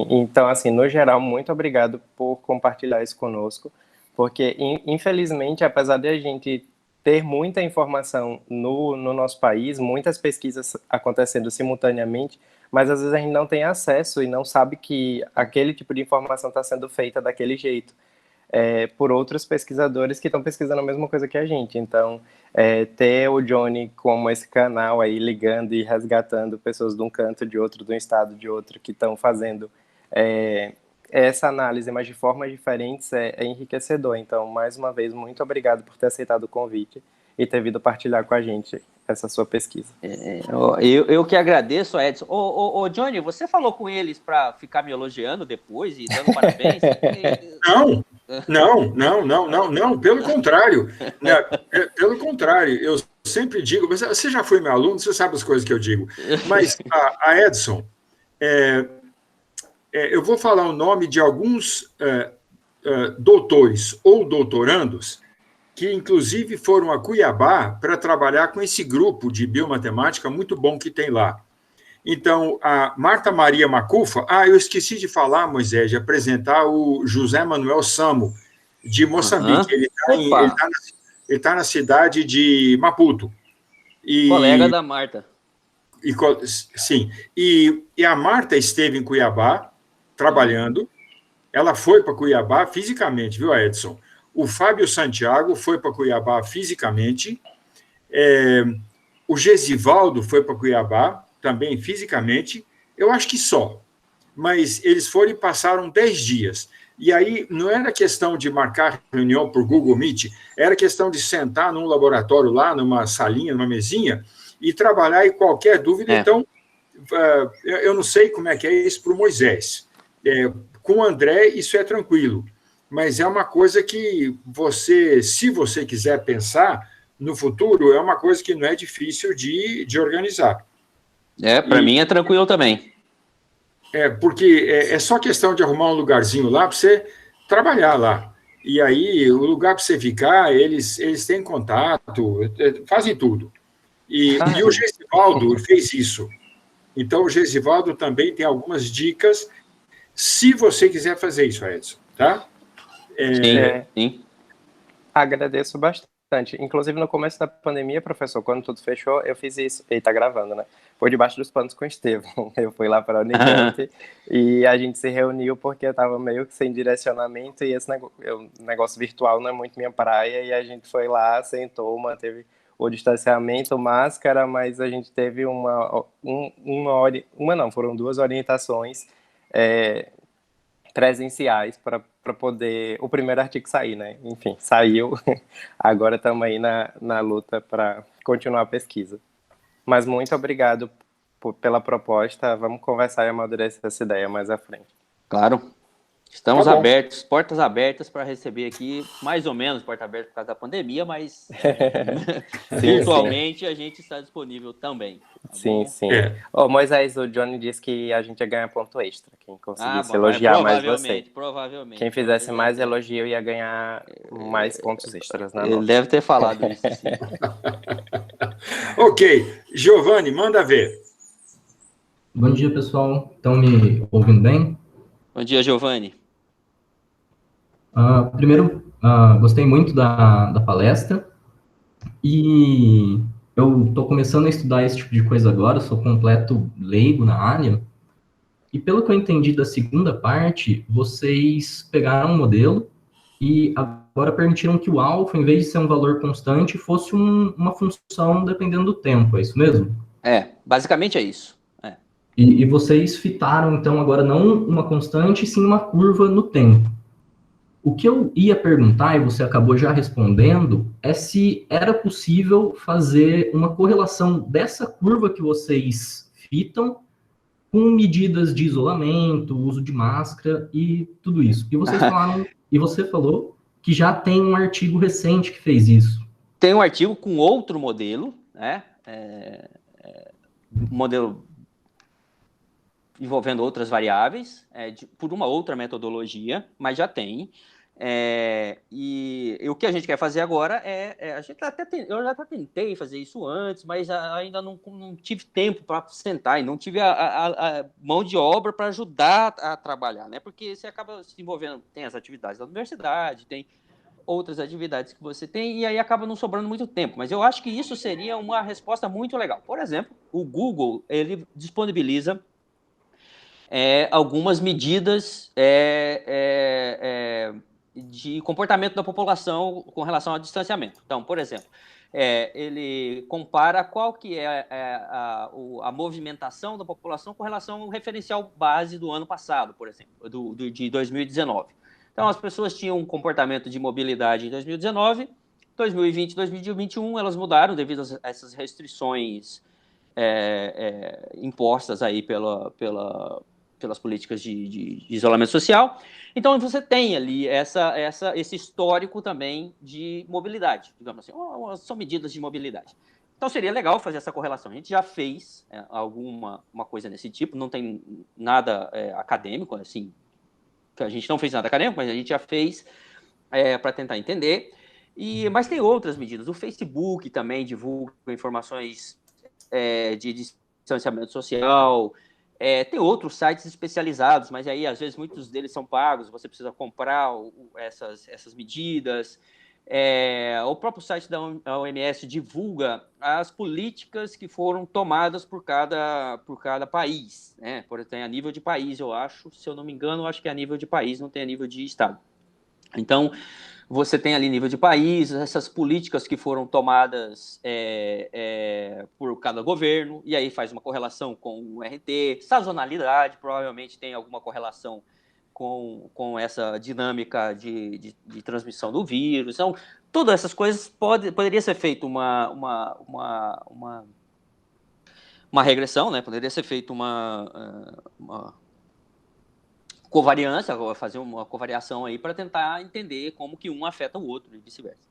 Então, assim, no geral, muito obrigado por compartilhar isso conosco, porque, infelizmente, apesar de a gente ter muita informação no nosso país, muitas pesquisas acontecendo simultaneamente, mas às vezes a gente não tem acesso e não sabe que aquele tipo de informação está sendo feita daquele jeito, por outros pesquisadores que estão pesquisando a mesma coisa que a gente. Então, ter o Johnny como esse canal aí, ligando e resgatando pessoas de um canto, de outro, de um estado, de outro, que estão fazendo essa análise, mas de formas diferentes, é enriquecedor. Então, mais uma vez, muito obrigado por ter aceitado o convite e ter vindo partilhar com a gente essa sua pesquisa. Eu que agradeço, Edson. Ô, Johnny, você falou com eles para ficar me elogiando depois e dando parabéns? Não, pelo contrário. Pelo contrário, eu sempre digo, você já foi meu aluno, você sabe as coisas que eu digo, mas a Edson, eu vou falar o nome de alguns doutores ou doutorandos que, inclusive, foram a Cuiabá para trabalhar com esse grupo de biomatemática muito bom que tem lá. Então, a Marta Maria Macufa... eu esqueci de falar, Moisés, de apresentar o José Manuel Samo, de Moçambique. Ele está na cidade de Maputo. Colega da Marta. Sim. E a Marta esteve em Cuiabá, trabalhando. Ela foi para Cuiabá fisicamente, viu, Edson? O Fábio Santiago foi para Cuiabá fisicamente. O Gesivaldo foi para Cuiabá também fisicamente. Eu acho que só. mas eles foram e passaram 10 dias. E aí não era questão de marcar reunião por Google Meet, era questão de sentar num laboratório lá, numa salinha, numa mesinha, e trabalhar, e qualquer dúvida. Então, eu não sei como é que é isso para o Moisés. Com o André, isso é tranquilo, mas é uma coisa que você, se você quiser pensar no futuro, é uma coisa que não é difícil de organizar. Para mim é tranquilo também. Porque é só questão de arrumar um lugarzinho lá para você trabalhar lá. E aí, o lugar para você ficar, eles têm contato, fazem tudo. E o Gesivaldo fez isso. Então, o Gesivaldo também tem algumas dicas, se você quiser fazer isso, Edson, tá? Sim. Agradeço bastante. Inclusive, no começo da pandemia, professor, quando tudo fechou, eu fiz isso. Ele tá gravando, né? Por debaixo dos panos com o Estevão. Eu fui lá para a Unicamp e a gente se reuniu porque eu estava meio que sem direcionamento e esse negócio virtual não é muito minha praia, e a gente foi lá, sentou, manteve o distanciamento, máscara, mas a gente teve foram 2 orientações presenciais para poder o primeiro artigo sair, né? Enfim, saiu. Agora estamos aí na luta para continuar a pesquisa. Mas muito obrigado pela proposta. Vamos conversar e amadurecer essa ideia mais à frente. Claro. Estamos abertos, portas abertas para receber aqui, mais ou menos porta aberta por causa da pandemia, mas virtualmente a gente está disponível também. Tá sim. Moisés, o Johnny disse que a gente ia ganhar ponto extra. Quem conseguisse elogiar mais você. Provavelmente. Quem fizesse mais elogio ia ganhar mais pontos extras. Ele deve ter falado isso. Sim. Ok. Giovanni, manda ver. Bom dia, pessoal. Estão me ouvindo bem? Bom dia, Giovanni. Primeiro, gostei muito da palestra e eu estou começando a estudar esse tipo de coisa agora, sou completo leigo na área, e pelo que eu entendi da segunda parte, vocês pegaram um modelo e agora permitiram que o alfa, em vez de ser um valor constante, fosse uma função dependendo do tempo, é isso mesmo? Basicamente é isso. E vocês fitaram, então, agora não uma constante, sim uma curva no tempo. O que eu ia perguntar, e você acabou já respondendo, é se era possível fazer uma correlação dessa curva que vocês fitam com medidas de isolamento, uso de máscara e tudo isso. E vocês falaram, e você falou que já tem um artigo recente que fez isso. Tem um artigo com outro modelo, né? Modelo envolvendo outras variáveis, por uma outra metodologia, mas já tem. E o que a gente quer fazer agora eu já tentei fazer isso antes, mas ainda não tive tempo para sentar e não tive a mão de obra para ajudar a trabalhar, né? Porque você acaba se envolvendo, tem as atividades da universidade, tem outras atividades que você tem, e aí acaba não sobrando muito tempo. Mas eu acho que isso seria uma resposta muito legal. Por exemplo, o Google, ele disponibiliza algumas medidas de comportamento da população com relação ao distanciamento. Então, por exemplo, ele compara qual que é a movimentação da população com relação ao referencial base do ano passado, por exemplo, de 2019. Então, as pessoas tinham um comportamento de mobilidade em 2019, 2020 e 2021, elas mudaram devido a essas restrições impostas aí pelas políticas de isolamento social. Então, você tem ali esse histórico também de mobilidade, digamos assim, são medidas de mobilidade. Então, seria legal fazer essa correlação. A gente já fez uma coisa desse tipo, não tem nada acadêmico, assim, que a gente não fez nada acadêmico, mas a gente já fez para tentar entender. Mas tem outras medidas. O Facebook também divulga informações de distanciamento social. Tem outros sites especializados, mas aí, às vezes, muitos deles são pagos, você precisa comprar essas medidas. O próprio site da OMS divulga as políticas que foram tomadas por cada país, né? Tem a nível de país, eu acho, se eu não me engano, eu acho que é a nível de país, não tem a nível de estado. Então, você tem ali nível de país, essas políticas que foram tomadas por cada governo, e aí faz uma correlação com o RT, sazonalidade, provavelmente tem alguma correlação com essa dinâmica de transmissão do vírus. Então, todas essas coisas poderia ser feito uma regressão, né? Poderia ser feito uma covariância, fazer uma covariação aí para tentar entender como que um afeta o outro e vice-versa.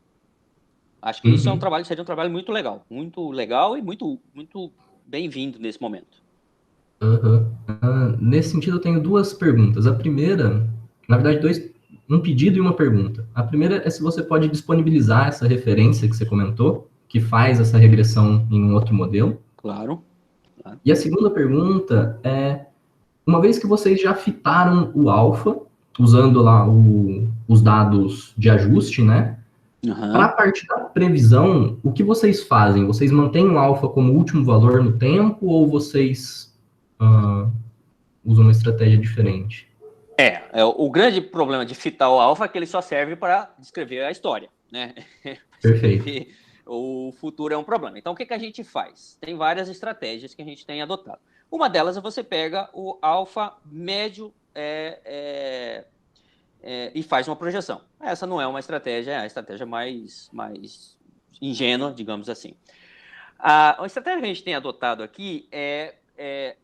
Acho que isso seria um trabalho muito legal e muito bem-vindo nesse momento. Nesse sentido, eu tenho duas perguntas. A primeira, na verdade, um pedido e uma pergunta. A primeira é se você pode disponibilizar essa referência que você comentou, que faz essa regressão em um outro modelo. Claro. E a segunda pergunta é, uma vez que vocês já fitaram o alfa, usando lá os dados de ajuste, né? Para a parte da previsão, o que vocês fazem? Vocês mantêm o alfa como último valor no tempo ou vocês usam uma estratégia diferente? O grande problema de fitar o alfa é que ele só serve para descrever a história, né? Perfeito. O futuro é um problema. Então, o que a gente faz? Tem várias estratégias que a gente tem adotado. Uma delas é você pega o alfa médio e faz uma projeção. Essa não é uma estratégia, é a estratégia mais ingênua, digamos assim. A estratégia que a gente tem adotado aqui é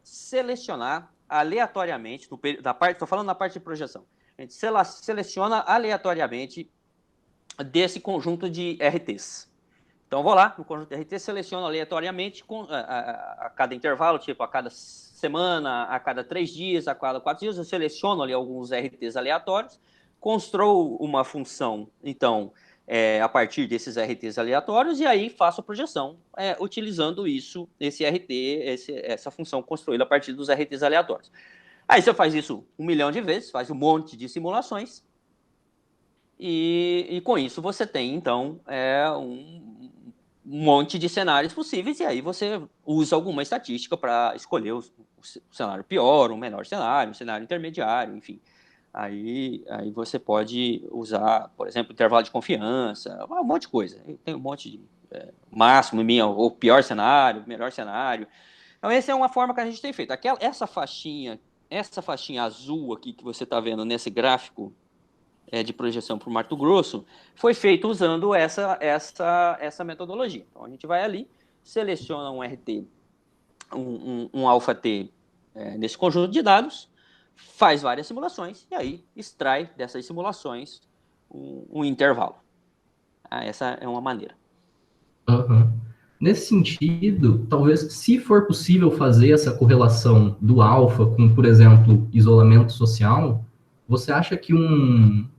selecionar aleatoriamente, estou falando na parte de projeção, a gente seleciona aleatoriamente desse conjunto de RTs. Então, eu vou lá no conjunto de RT, seleciono aleatoriamente a cada intervalo, tipo a cada semana, a cada 3 dias, a cada 4 dias, eu seleciono ali alguns RTs aleatórios, construo uma função, então, a partir desses RTs aleatórios, e aí faço a projeção utilizando esse RT, essa função construída a partir dos RTs aleatórios. Aí você faz isso 1 milhão de vezes, faz um monte de simulações, e com isso você tem, então, um monte de cenários possíveis, e aí você usa alguma estatística para escolher o cenário pior, um menor cenário, um cenário intermediário, enfim. Aí você pode usar, por exemplo, intervalo de confiança, um monte de coisa. Tem um monte de máximo, o pior cenário, o melhor cenário. Então, essa é uma forma que a gente tem feito. Essa faixinha azul aqui que você está vendo nesse gráfico de projeção para o Mato Grosso, foi feito usando essa metodologia. Então, a gente vai ali, seleciona um RT, um alfa-T nesse conjunto de dados, faz várias simulações, e aí extrai dessas simulações um intervalo. Essa é uma maneira. Nesse sentido, talvez, se for possível fazer essa correlação do alfa com, por exemplo, isolamento social, você acha que uma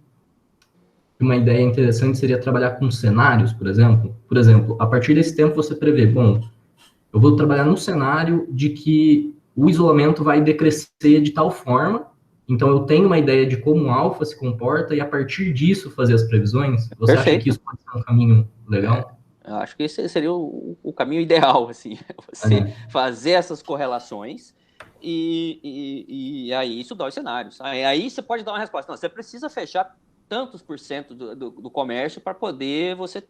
ideia interessante seria trabalhar com cenários, por exemplo? Por exemplo, a partir desse tempo você prevê, bom, eu vou trabalhar num cenário de que o isolamento vai decrescer de tal forma, então eu tenho uma ideia de como o alfa se comporta e a partir disso fazer as previsões? Você acha que isso pode ser um caminho legal? Eu acho que esse seria o caminho ideal, assim, você fazer essas correlações e aí estudar os cenários. Aí você pode dar uma resposta. Não, você precisa fechar tantos por cento do comércio para poder você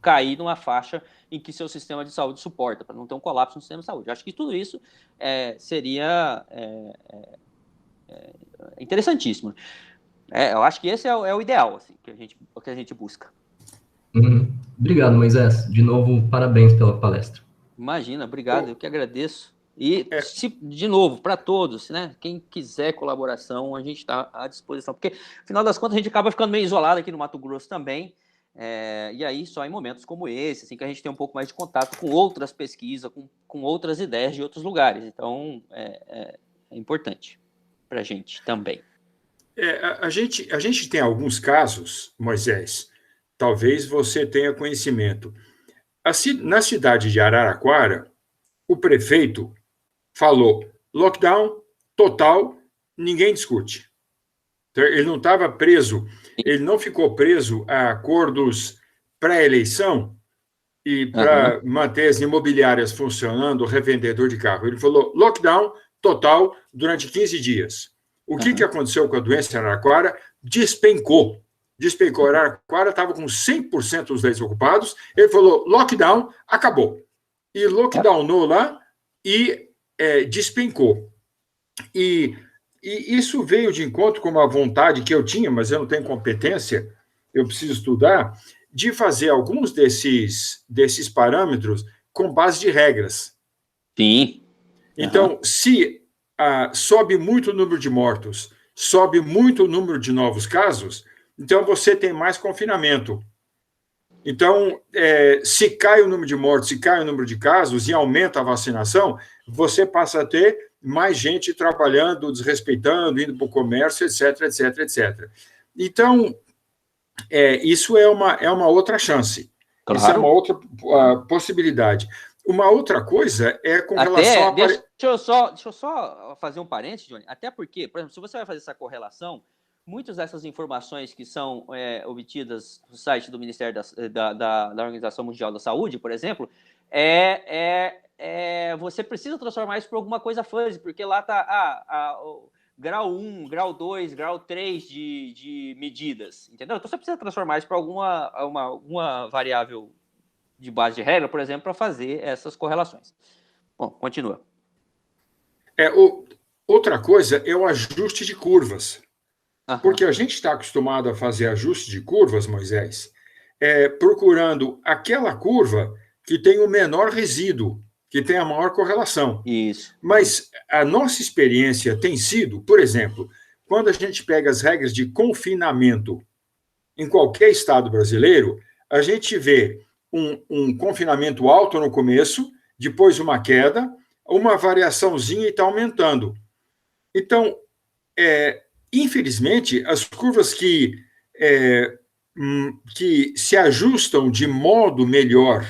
cair numa faixa em que seu sistema de saúde suporta, para não ter um colapso no sistema de saúde. Eu acho que tudo isso seria interessantíssimo. Eu acho que esse é o ideal, assim, que a gente busca. Obrigado, Moisés. De novo, parabéns pela palestra. Imagina, obrigado, eu que agradeço. E, de novo, para todos, né? Quem quiser colaboração, a gente está à disposição. Porque, afinal das contas, a gente acaba ficando meio isolado aqui no Mato Grosso também. E aí, só em momentos como esse, assim, que a gente tem um pouco mais de contato com outras pesquisas, com outras ideias de outros lugares. Então, é importante para a gente também. A gente tem alguns casos, Moisés, talvez você tenha conhecimento. Na cidade de Araraquara, o prefeito falou lockdown total, ninguém discute. Então, ele não estava preso, ele não ficou preso a acordos pré-eleição e para manter as imobiliárias funcionando, o revendedor de carro. Ele falou lockdown total durante 15 dias. O que aconteceu com a doença em Araraquara? Despencou. despencou, Araraquara estava com 100% dos leitos ocupados, ele falou, lockdown, acabou. E lockdownou lá e despencou. E isso veio de encontro com uma vontade que eu tinha, mas eu não tenho competência, eu preciso estudar, de fazer alguns desses parâmetros com base de regras. Sim. Então, se sobe muito o número de mortos, sobe muito o número de novos casos, então você tem mais confinamento. Então, se cai o número de mortos, se cai o número de casos e aumenta a vacinação, você passa a ter mais gente trabalhando, desrespeitando, indo para o comércio, etc, etc, etc. Então, isso é uma outra chance. Claro. Isso é uma outra possibilidade. Uma outra coisa é com relação a... Deixa eu só fazer um parênteses, Johnny. Até porque, por exemplo, se você vai fazer essa correlação, muitas dessas informações que são obtidas no site do Ministério da Organização Mundial da Saúde, por exemplo, você precisa transformar isso por alguma coisa fuzzy, porque lá está grau 1, grau 2, grau 3 de medidas, entendeu? Então você precisa transformar isso para alguma variável de base de regra, por exemplo, para fazer essas correlações. Bom, continua. Outra coisa é o ajuste de curvas. Porque a gente está acostumado a fazer ajuste de curvas, Moisés, procurando aquela curva que tem o menor resíduo, que tem a maior correlação. Isso. Mas a nossa experiência tem sido, por exemplo, quando a gente pega as regras de confinamento em qualquer estado brasileiro, a gente vê um confinamento alto no começo, depois uma queda, uma variaçãozinha e está aumentando. Então, infelizmente, as curvas que se ajustam de modo melhor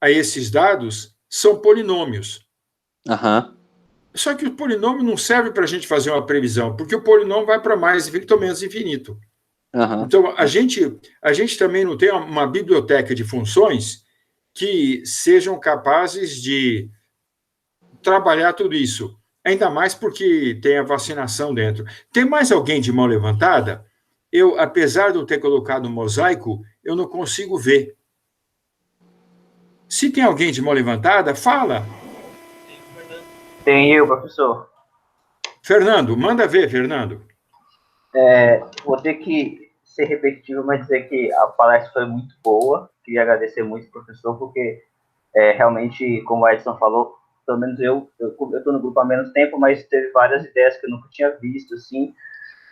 a esses dados são polinômios. Só que o polinômio não serve para a gente fazer uma previsão, porque o polinômio vai para mais infinito ou menos infinito. Então, a gente também não tem uma biblioteca de funções que sejam capazes de trabalhar tudo isso. Ainda mais porque tem a vacinação dentro. Tem mais alguém de mão levantada? Eu, apesar de eu ter colocado um mosaico, eu não consigo ver. Se tem alguém de mão levantada, fala. Tem eu, professor. Fernando, manda ver, Fernando. Vou ter que ser repetitivo, mas dizer que a palestra foi muito boa. Queria agradecer muito, professor, porque realmente, como o Edson falou, pelo menos eu estou no grupo há menos tempo, mas teve várias ideias que eu nunca tinha visto, assim.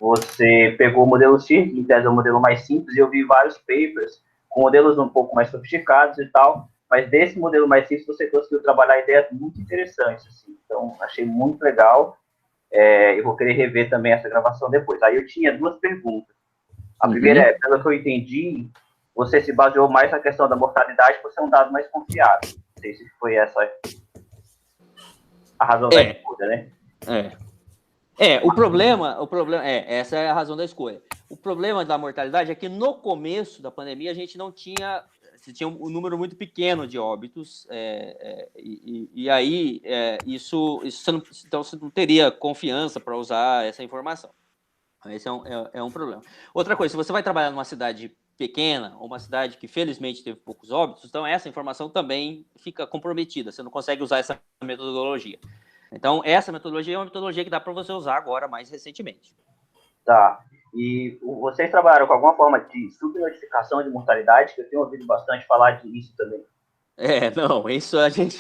Você pegou o modelo CIRC, que em tese é um modelo mais simples, e eu vi vários papers com modelos um pouco mais sofisticados e tal, mas desse modelo mais simples você conseguiu trabalhar ideias muito interessantes, assim. Então, achei muito legal. Eu vou querer rever também essa gravação depois. Aí eu tinha duas perguntas. A primeira é, pelo que eu entendi, você se baseou mais na questão da mortalidade por ser um dado mais confiável. Não sei se foi essa a razão da escolha, né? O problema essa é a razão da escolha. O problema da mortalidade é que no começo da pandemia a gente tinha um número muito pequeno de óbitos, e aí então você não teria confiança para usar essa informação. Esse é um problema. Outra coisa, se você vai trabalhar numa cidade pequena, ou uma cidade que felizmente teve poucos óbitos, então essa informação também fica comprometida, você não consegue usar essa metodologia. Então, essa metodologia é uma metodologia que dá para você usar agora, mais recentemente. Tá. E vocês trabalharam com alguma forma de subnotificação de mortalidade? Que eu tenho ouvido bastante falar disso também. Não, isso a gente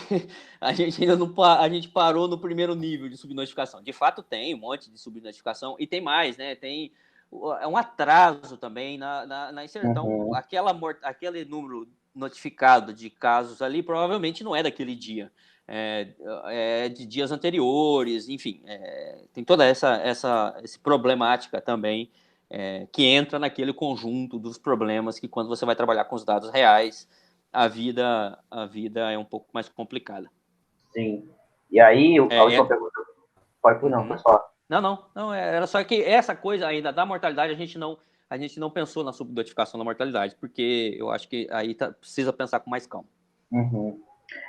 ainda não a gente parou no primeiro nível de subnotificação. De fato, tem um monte de subnotificação, e tem mais, né? Tem um atraso também na inserção. Aquele número notificado de casos ali provavelmente não é daquele dia. De dias anteriores, enfim, tem toda essa problemática também, que entra naquele conjunto dos problemas que, quando você vai trabalhar com os dados reais, a vida é um pouco mais complicada. Sim. E aí, a última pergunta... Pode não, pessoal. Não, era só que essa coisa ainda da mortalidade, a gente não pensou na subnotificação da mortalidade, porque eu acho que aí precisa pensar com mais calma.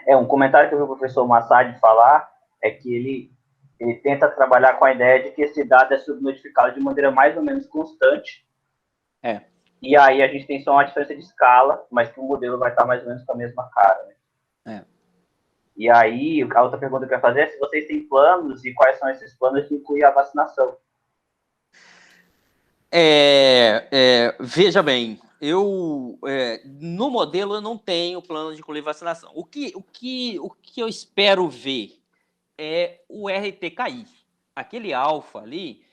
Um comentário que eu vi o professor Massad falar é que ele tenta trabalhar com a ideia de que esse dado é subnotificado de maneira mais ou menos constante, E aí a gente tem só uma diferença de escala, mas que o modelo vai estar mais ou menos com a mesma cara, né? E aí, a outra pergunta que eu ia fazer é se vocês têm planos e quais são esses planos de incluir a vacinação. Veja bem, no modelo eu não tenho plano de incluir vacinação. O que eu espero ver é o RT cair. Aquele alfa ali,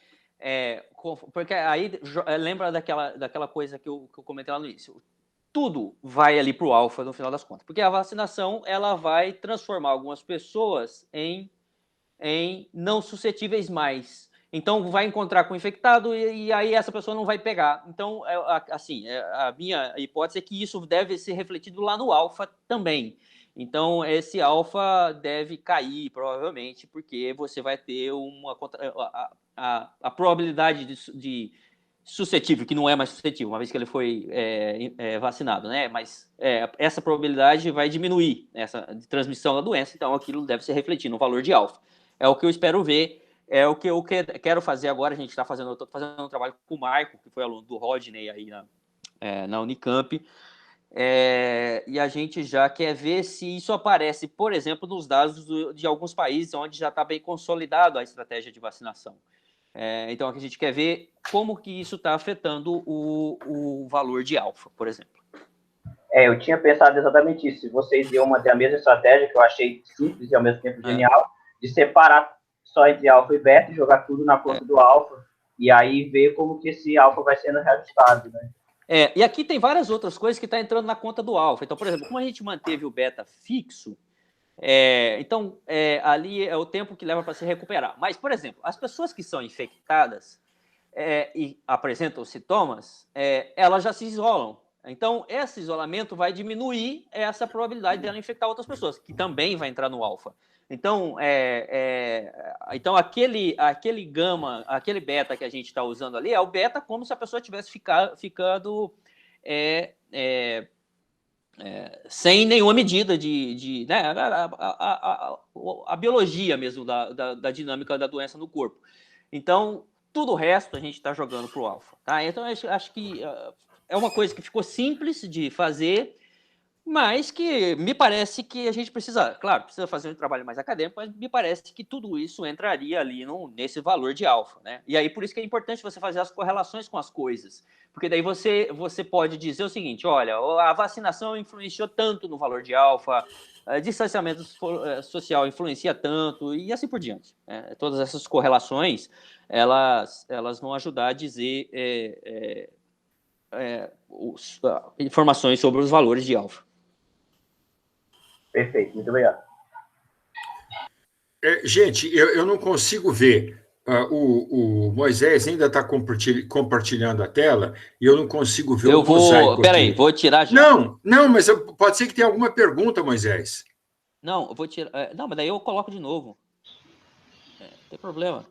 porque aí lembra daquela coisa que eu comentei lá no início. Tudo vai ali para o alfa no final das contas, porque a vacinação ela vai transformar algumas pessoas em não suscetíveis mais. Então, vai encontrar com o infectado e aí essa pessoa não vai pegar. Então, assim, a minha hipótese é que isso deve ser refletido lá no alfa também. Então, esse alfa deve cair, provavelmente, porque você vai ter a probabilidade de suscetível, que não é mais suscetível, uma vez que ele foi vacinado, né? Mas essa probabilidade vai diminuir, essa de transmissão da doença, então aquilo deve se refletir no valor de alfa. É o que eu espero ver, é o que eu quero fazer agora. Eu estou fazendo um trabalho com o Marco, que foi aluno do Rodney aí na Unicamp, e a gente já quer ver se isso aparece, por exemplo, nos dados de alguns países onde já está bem consolidado a estratégia de vacinação. Então, a gente quer ver como que isso está afetando o valor de alfa, por exemplo. Eu tinha pensado exatamente isso. Se vocês iam manter a mesma estratégia, que eu achei simples e ao mesmo tempo genial, de separar só entre alfa e beta e jogar tudo na conta do alfa, e aí ver como que esse alfa vai sendo reajustado, né? E aqui tem várias outras coisas que estão entrando na conta do alfa. Então, por exemplo, como a gente manteve o beta fixo, então, ali é o tempo que leva para se recuperar. Mas, por exemplo, as pessoas que são infectadas e apresentam sintomas, elas já se isolam. Então, esse isolamento vai diminuir essa probabilidade dela infectar outras pessoas, que também vai entrar no alfa. Então, então aquele gama, aquele beta que a gente está usando ali, é o beta como se a pessoa tivesse ficado sem nenhuma medida né, a biologia mesmo da dinâmica da doença no corpo. Então, tudo o resto a gente está jogando para o alfa. Tá? Então, eu acho que é uma coisa que ficou simples de fazer, mas que me parece que a gente precisa fazer um trabalho mais acadêmico, mas me parece que tudo isso entraria ali nesse valor de alfa, né? E aí, por isso que é importante você fazer as correlações com as coisas, porque daí você pode dizer o seguinte: olha, a vacinação influenciou tanto no valor de alfa, distanciamento social influencia tanto, e assim por diante. Todas essas correlações, elas vão ajudar a dizer informações sobre os valores de alfa. Perfeito, muito obrigado. Gente, eu não consigo ver. O Moisés ainda está compartilhando a tela e eu não consigo ver o mosaico. Peraí, vou tirar já. Não, mas pode ser que tenha alguma pergunta, Moisés. Não, eu vou tirar. Não, mas daí eu coloco de novo. Não tem problema.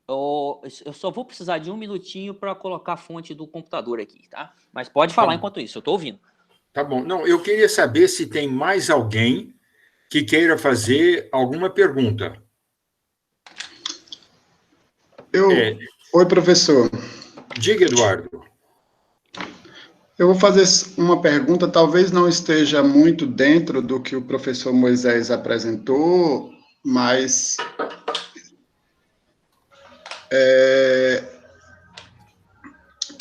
Eu só vou precisar de um minutinho para colocar a fonte do computador aqui, tá? Mas pode falar enquanto isso, eu estou ouvindo. Tá bom. Não, eu queria saber se tem mais alguém que queira fazer alguma pergunta. Oi, professor. Diga, Eduardo. Eu vou fazer uma pergunta, talvez não esteja muito dentro do que o professor Moisés apresentou, mas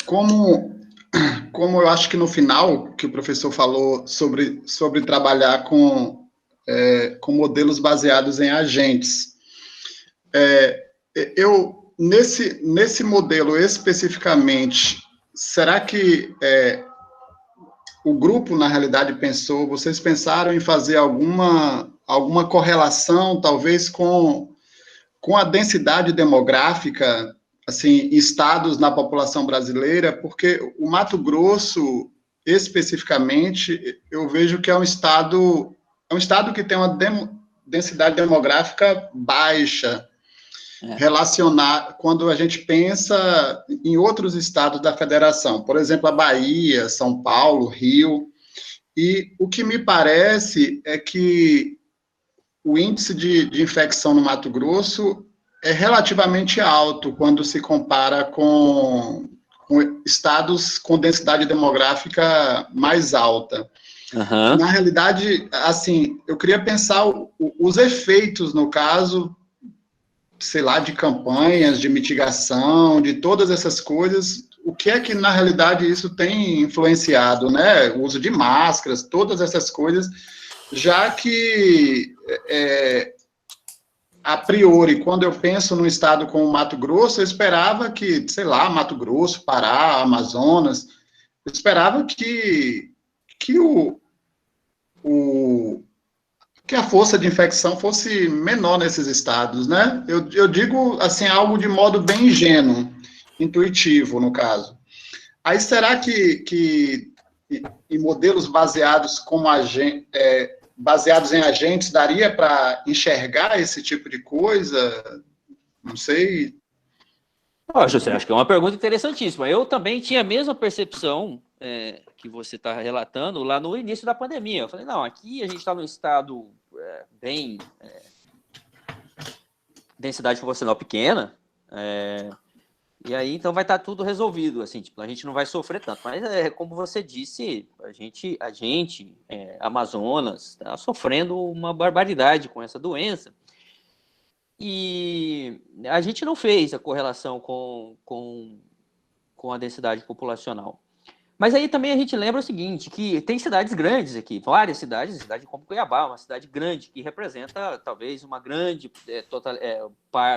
como eu acho que no final, que o professor falou sobre trabalhar com modelos baseados em agentes, nesse modelo especificamente, será que o grupo, na realidade, vocês pensaram em fazer alguma correlação, talvez, com a densidade demográfica, assim, estados na população brasileira? Porque o Mato Grosso, especificamente, eu vejo que é um estado que tem uma densidade demográfica baixa, relacionar quando a gente pensa em outros estados da federação, por exemplo, a Bahia, São Paulo, Rio, e o que me parece é que o índice de infecção no Mato Grosso relativamente alto quando se compara com estados com densidade demográfica mais alta. Uhum. Na realidade, assim, eu queria pensar os efeitos, no caso, sei lá, de campanhas, de mitigação, de todas essas coisas, o que é que, na realidade, isso tem influenciado, né? O uso de máscaras, todas essas coisas, já que, a priori, quando eu penso num estado como Mato Grosso, eu esperava que, sei lá, Mato Grosso, Pará, Amazonas, eu esperava que a força de infecção fosse menor nesses estados, né? Eu digo, assim, algo de modo bem ingênuo, intuitivo, no caso. Aí, será que em modelos baseados baseados em agentes, daria para enxergar esse tipo de coisa? Não sei. José, acho que é uma pergunta interessantíssima. Eu também tinha a mesma percepção que você está relatando lá no início da pandemia. Eu falei, não, aqui a gente está num estado bem... densidade populacional pequena, e aí então vai estar tudo resolvido, assim, tipo, a gente não vai sofrer tanto. Mas, como você disse, a gente Amazonas, está sofrendo uma barbaridade com essa doença. E a gente não fez a correlação com a densidade populacional. Mas aí também a gente lembra o seguinte, que tem cidades grandes aqui, várias cidades, cidade como Cuiabá, uma cidade grande, que representa talvez uma grande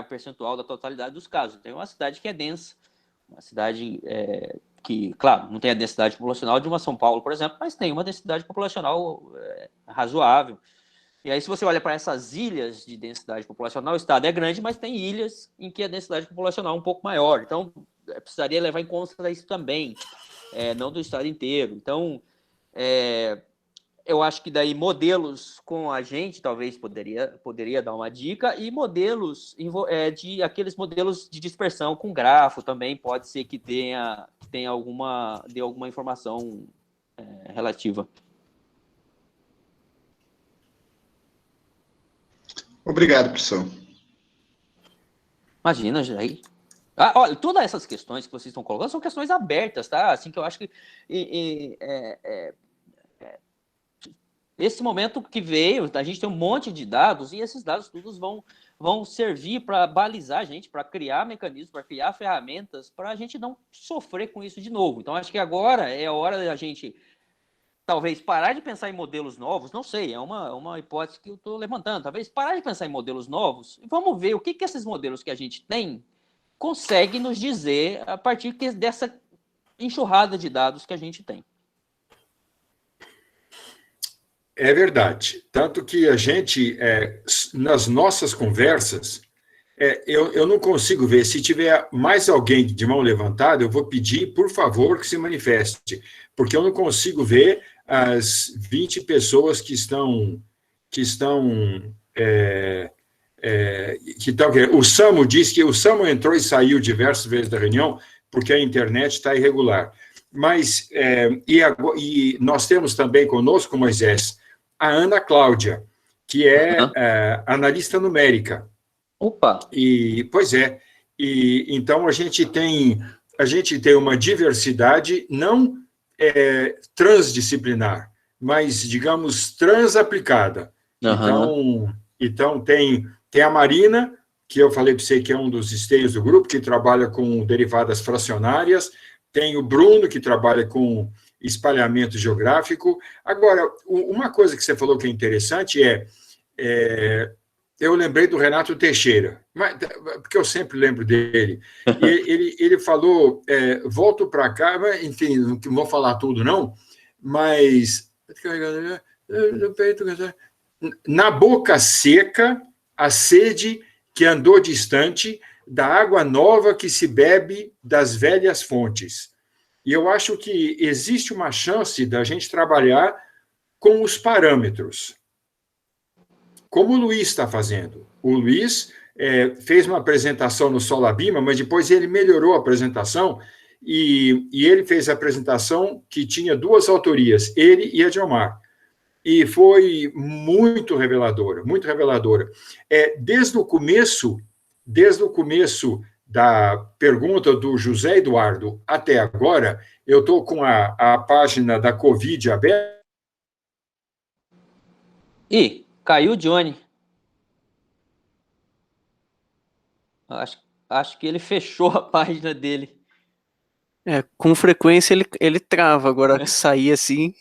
percentual da totalidade dos casos. Tem uma cidade que é densa, uma cidade que, claro, não tem a densidade populacional de uma São Paulo, por exemplo, mas tem uma densidade populacional razoável. E aí, se você olha para essas ilhas de densidade populacional, o estado é grande, mas tem ilhas em que a densidade populacional é um pouco maior. Então, precisaria levar em conta isso também, não do estado inteiro. Então, eu acho que daí modelos com a gente talvez poderia dar uma dica, e modelos aqueles modelos de dispersão com grafo também pode ser que dê alguma informação relativa. Obrigado, professor. Imagina, Jair. Olha, todas essas questões que vocês estão colocando são questões abertas, tá? Assim, que eu acho que esse momento que veio, a gente tem um monte de dados, e esses dados todos vão servir para balizar a gente, para criar mecanismos, para criar ferramentas, para a gente não sofrer com isso de novo. Então, acho que agora é a hora da gente talvez parar de pensar em modelos novos, não sei, é uma hipótese que eu estou levantando, talvez parar de pensar em modelos novos e vamos ver o que esses modelos que a gente tem conseguem nos dizer a partir dessa enxurrada de dados que a gente tem. É verdade, tanto que a gente, nas nossas conversas, eu não consigo ver, se tiver mais alguém de mão levantada, eu vou pedir, por favor, que se manifeste, porque eu não consigo ver as 20 pessoas que estão o Samu diz que o Samu entrou e saiu diversas vezes da reunião porque a internet está irregular. Mas, e nós temos também conosco, Moisés, a Ana Cláudia, que é analista numérica. Opa! Pois é. E então a gente tem uma diversidade não transdisciplinar, mas, digamos, transaplicada. Uhum. Então tem a Marina, que eu falei para você que é um dos esteios do grupo, que trabalha com derivadas fracionárias, tem o Bruno, que trabalha com espalhamento geográfico. Agora, uma coisa que você falou que é interessante eu lembrei do Renato Teixeira, porque eu sempre lembro dele. Ele falou, volto para cá, enfim, não vou falar tudo, não, mas na boca seca, a sede que andou distante da água nova que se bebe das velhas fontes. E eu acho que existe uma chance da gente trabalhar com os parâmetros, como o Luiz está fazendo. O Luiz fez uma apresentação no Solabima, mas depois ele melhorou a apresentação e ele fez a apresentação que tinha 2 autorias, ele e a Dilmar. E foi muito reveladora, muito reveladora. Desde o começo, desde o começo da pergunta do José Eduardo até agora, eu estou com a página da Covid aberta. Ih, caiu o Johnny. Acho que ele fechou a página dele. Com frequência ele trava, agora que sair assim...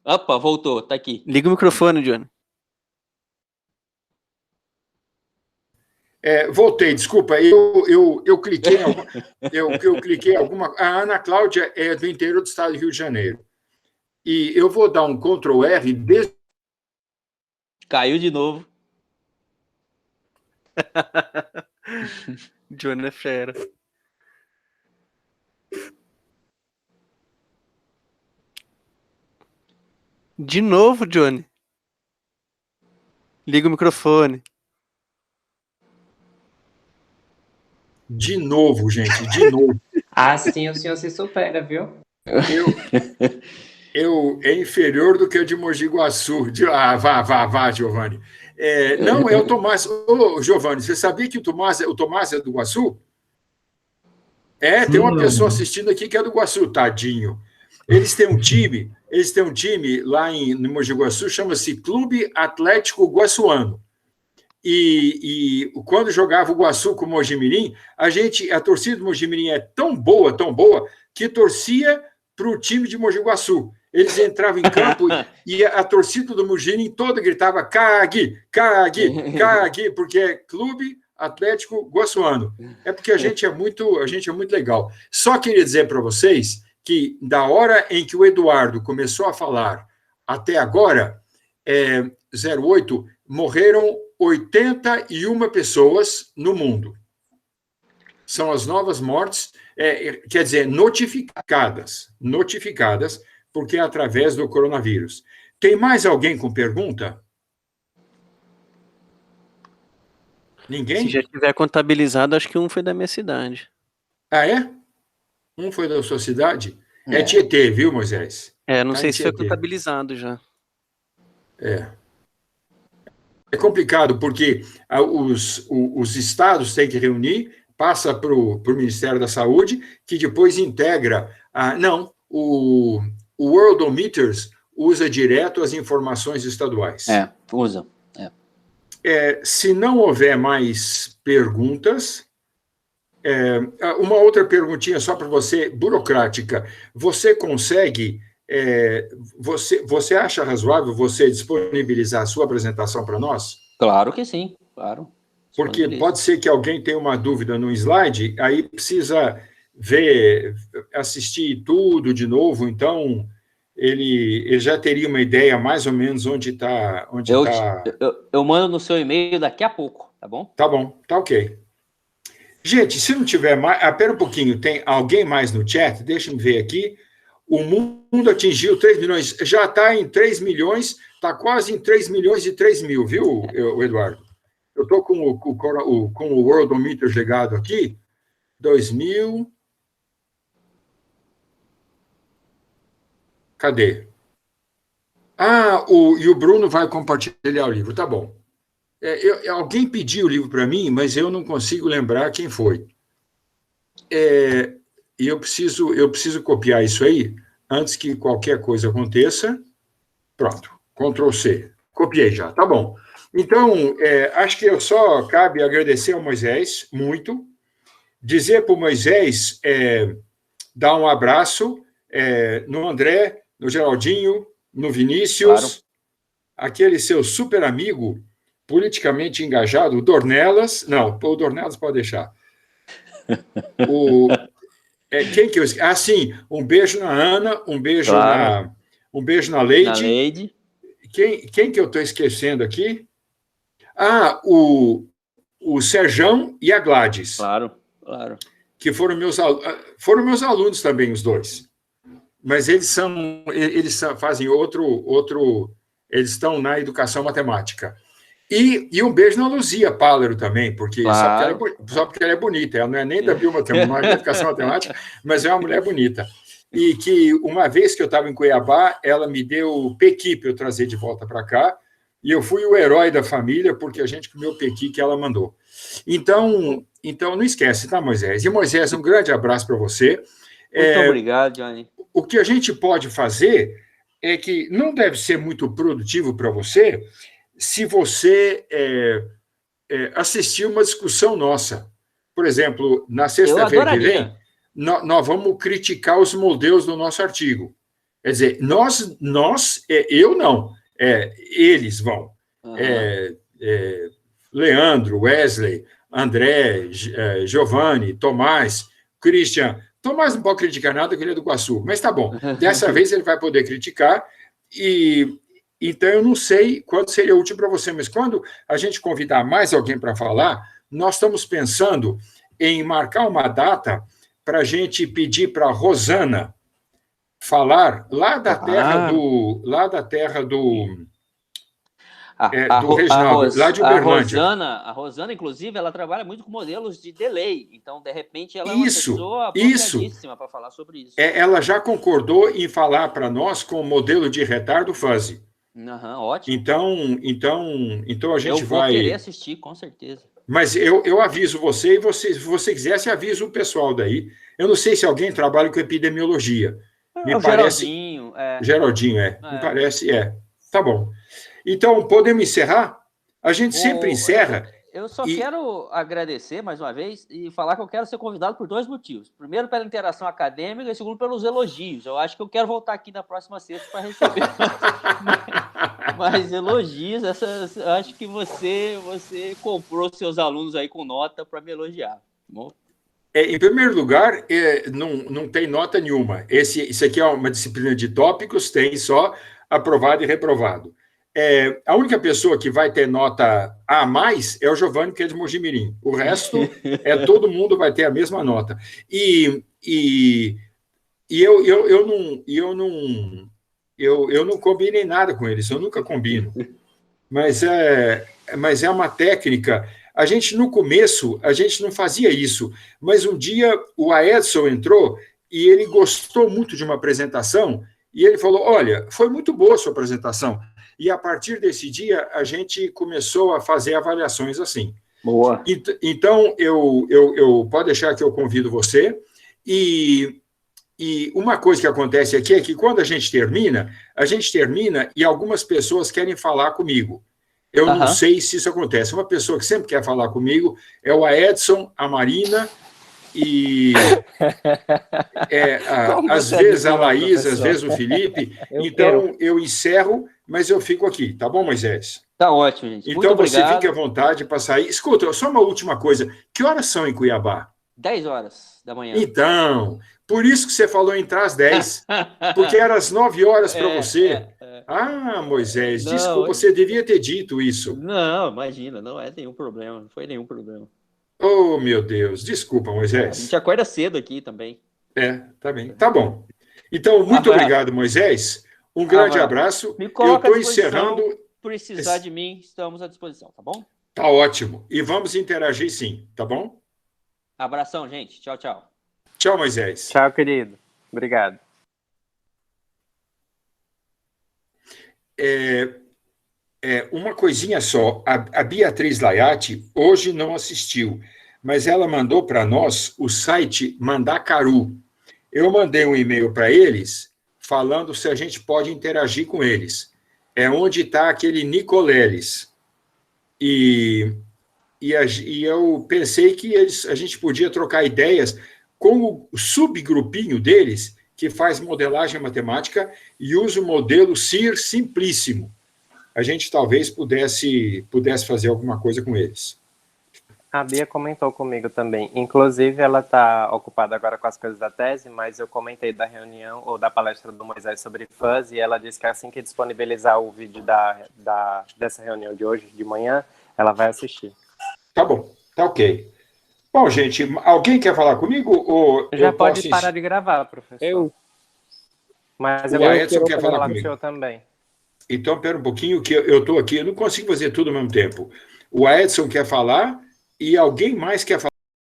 Opa, voltou, tá aqui. Liga o microfone, Johnny. Voltei, desculpa, eu cliquei em alguma, eu cliquei em alguma... A Ana Cláudia é do interior do estado do Rio de Janeiro. E eu vou dar um Ctrl+R desde... Caiu de novo. Johnny é fera. De novo, Johnny. Liga o microfone. De novo, gente, de novo. Sim, o senhor se supera, viu? É inferior do que o de Mogi Guaçu. Vá, Giovanni. Não, é o Tomás. Ô, Giovanni, você sabia que o Tomás é do Guaçu? Tem uma pessoa assistindo aqui que é do Guaçu, tadinho. Eles têm um time lá no Mogi Guaçu, chama-se Clube Atlético Guaçuano. E quando jogava o Guaçu com o Mojimirim, a torcida do Mojimirim é tão boa, que torcia para o time de Mogi Guaçu. Eles entravam em campo e a torcida do Mojimirim toda gritava cague, porque é Clube Atlético Guaçuano. É porque a gente é muito legal. Só queria dizer para vocês que da hora em que o Eduardo começou a falar até agora, 08, morreram 81 pessoas no mundo. São as novas mortes, quer dizer, notificadas, porque é através do coronavírus. Tem mais alguém com pergunta? Ninguém? Se já tiver contabilizado, acho que um foi da minha cidade. Ah, é? Um foi da sua cidade? É Tietê, viu, Moisés? Não sei se foi contabilizado já. É complicado, porque os estados têm que reunir, passa para o Ministério da Saúde, que depois integra... o Worldometers usa direto as informações estaduais. Usa. Se não houver mais perguntas... uma outra perguntinha só para você, burocrática. Você consegue... você acha razoável você disponibilizar a sua apresentação para nós? Claro que sim, claro. Porque pode ser que alguém tenha uma dúvida no slide, aí precisa assistir tudo de novo, então ele já teria uma ideia mais ou menos onde está... Eu mando no seu e-mail daqui a pouco, tá bom? Tá bom, tá ok. Gente, se não tiver mais... Espera um pouquinho, tem alguém mais no chat? Deixa eu ver aqui. O mundo atingiu 3 milhões, já está em 3 milhões, está quase em 3 milhões e 3 mil, viu, Eduardo? Eu estou com o Worldometer ligado aqui, 2000... Cadê? E o Bruno vai compartilhar o livro, tá bom. Alguém pediu o livro para mim, mas eu não consigo lembrar quem foi. E eu preciso copiar isso aí, antes que qualquer coisa aconteça. Pronto, Ctrl+C. Copiei já, tá bom. Então, acho que só cabe agradecer ao Moisés, muito, dizer para o Moisés dar um abraço no André, no Geraldinho, no Vinícius, claro. Aquele seu super amigo, politicamente engajado, o Dornelas. Não, o Dornelas pode deixar. Quem que eu esqueci? Sim, um beijo na Ana, um beijo, claro. Um beijo na Leide. Quem que eu estou esquecendo aqui? O Serjão e a Gladys. Claro. Que foram meus alunos também, os dois. Mas eles fazem outro... Eles estão na educação matemática. E um beijo na Luzia Pálero também, porque claro. só porque ela é bonita. Ela não é nem da biomatemática, da educação matemática, mas é uma mulher bonita. E que, uma vez que eu estava em Cuiabá, ela me deu pequi para eu trazer de volta para cá, e eu fui o herói da família, porque a gente comeu o pequi que ela mandou. Então não esquece, tá, Moisés? E, Moisés, um grande abraço para você. Muito obrigado, Johnny. O que a gente pode fazer é que não deve ser muito produtivo para você se você assistir uma discussão nossa. Por exemplo, na sexta-feira que vem, nós vamos criticar os modelos do nosso artigo. Quer dizer, eu não, eles vão. Uhum. Leandro, Wesley, André, Giovanni, Tomás, Christian. Tomás não pode criticar nada, porque ele é do Iguaçu, mas tá bom. Dessa vez ele vai poder criticar, e então eu não sei quando seria útil para você, mas quando a gente convidar mais alguém para falar, nós estamos pensando em marcar uma data para a gente pedir para a Rosana falar lá da terra do Reginaldo, lá de Uberlândia. A Rosana, inclusive, ela trabalha muito com modelos de delay, então, de repente, ela é uma pessoa apropriadíssima para falar sobre isso. Ela já concordou em falar para nós com o modelo de retardo fuzzy. Ótimo. Então a gente vai... Eu vou querer assistir, com certeza. Mas eu aviso você, e se você quiser, você avisa o pessoal daí. Eu não sei se alguém trabalha com epidemiologia. Me parece... Geraldinho, me parece, Tá bom. Então, podemos encerrar? A gente sempre encerra. Eu só quero agradecer mais uma vez e falar que eu quero ser convidado por 2 motivos. Primeiro, pela interação acadêmica, e segundo, pelos elogios. Eu acho que eu quero voltar aqui na próxima sexta para receber mais elogios. Acho que você comprou seus alunos aí com nota para me elogiar. Bom? Em primeiro lugar, não tem nota nenhuma. Isso aqui é uma disciplina de tópicos, tem só aprovado e reprovado. A única pessoa que vai ter nota A+, é o Giovanni, que é de Mojimirim. O resto, todo mundo vai ter a mesma nota. E eu não combinei nada com eles, eu nunca combino. Mas é uma técnica. A gente, no começo, a gente não fazia isso, mas um dia o Aedson entrou e ele gostou muito de uma apresentação e ele falou, olha, foi muito boa a sua apresentação. E, a partir desse dia, a gente começou a fazer avaliações assim. Boa. Então, eu pode deixar que eu convido você. E uma coisa que acontece aqui é que, quando a gente termina e algumas pessoas querem falar comigo. Eu não sei se isso acontece. Uma pessoa que sempre quer falar comigo é o Edson, a Marina e às vezes a Laís, às vezes o Felipe. Então, eu encerro, mas eu fico aqui. Tá bom, Moisés? Tá ótimo, gente. Então, muito você fique à vontade para sair. Escuta, só uma última coisa. Que horas são em Cuiabá? 10 horas da manhã. Então, por isso que você falou entrar às 10, porque era às 9 horas para você. Ah, Moisés, desculpa, você devia ter dito isso. Não, imagina, não é nenhum problema, não foi nenhum problema. Oh, meu Deus, desculpa, Moisés. A gente acorda cedo aqui também. Tá bem. Tá bom. Então, muito obrigado, Moisés. Um grande abraço. Me coloca eu estou encerrando. Precisar de mim, estamos à disposição, tá bom? Tá ótimo. E vamos interagir sim, tá bom? Abração, gente. Tchau, tchau. Tchau, Moisés. Tchau, querido. Obrigado. Uma coisinha só. A Beatriz Laiati hoje não assistiu, mas ela mandou para nós o site Mandacaru. Eu mandei um e-mail para eles falando se a gente pode interagir com eles. É onde está aquele Nicoleles. E eu pensei que a gente podia trocar ideias com o subgrupinho deles, que faz modelagem matemática e usa o modelo CIR simplíssimo. A gente talvez pudesse fazer alguma coisa com eles. A Bia comentou comigo também. Inclusive, ela está ocupada agora com as coisas da tese, mas eu comentei da reunião, ou da palestra do Moisés sobre fuzz, e ela disse que assim que disponibilizar o vídeo dessa reunião de hoje, de manhã, ela vai assistir. Tá bom, tá ok. Bom, gente, alguém quer falar comigo? Ou já pode parar de gravar, professor. Mas o Edson quer falar comigo. O senhor também. Então, espera um pouquinho, que eu estou aqui, eu não consigo fazer tudo ao mesmo tempo. O Edson quer falar e alguém mais quer falar.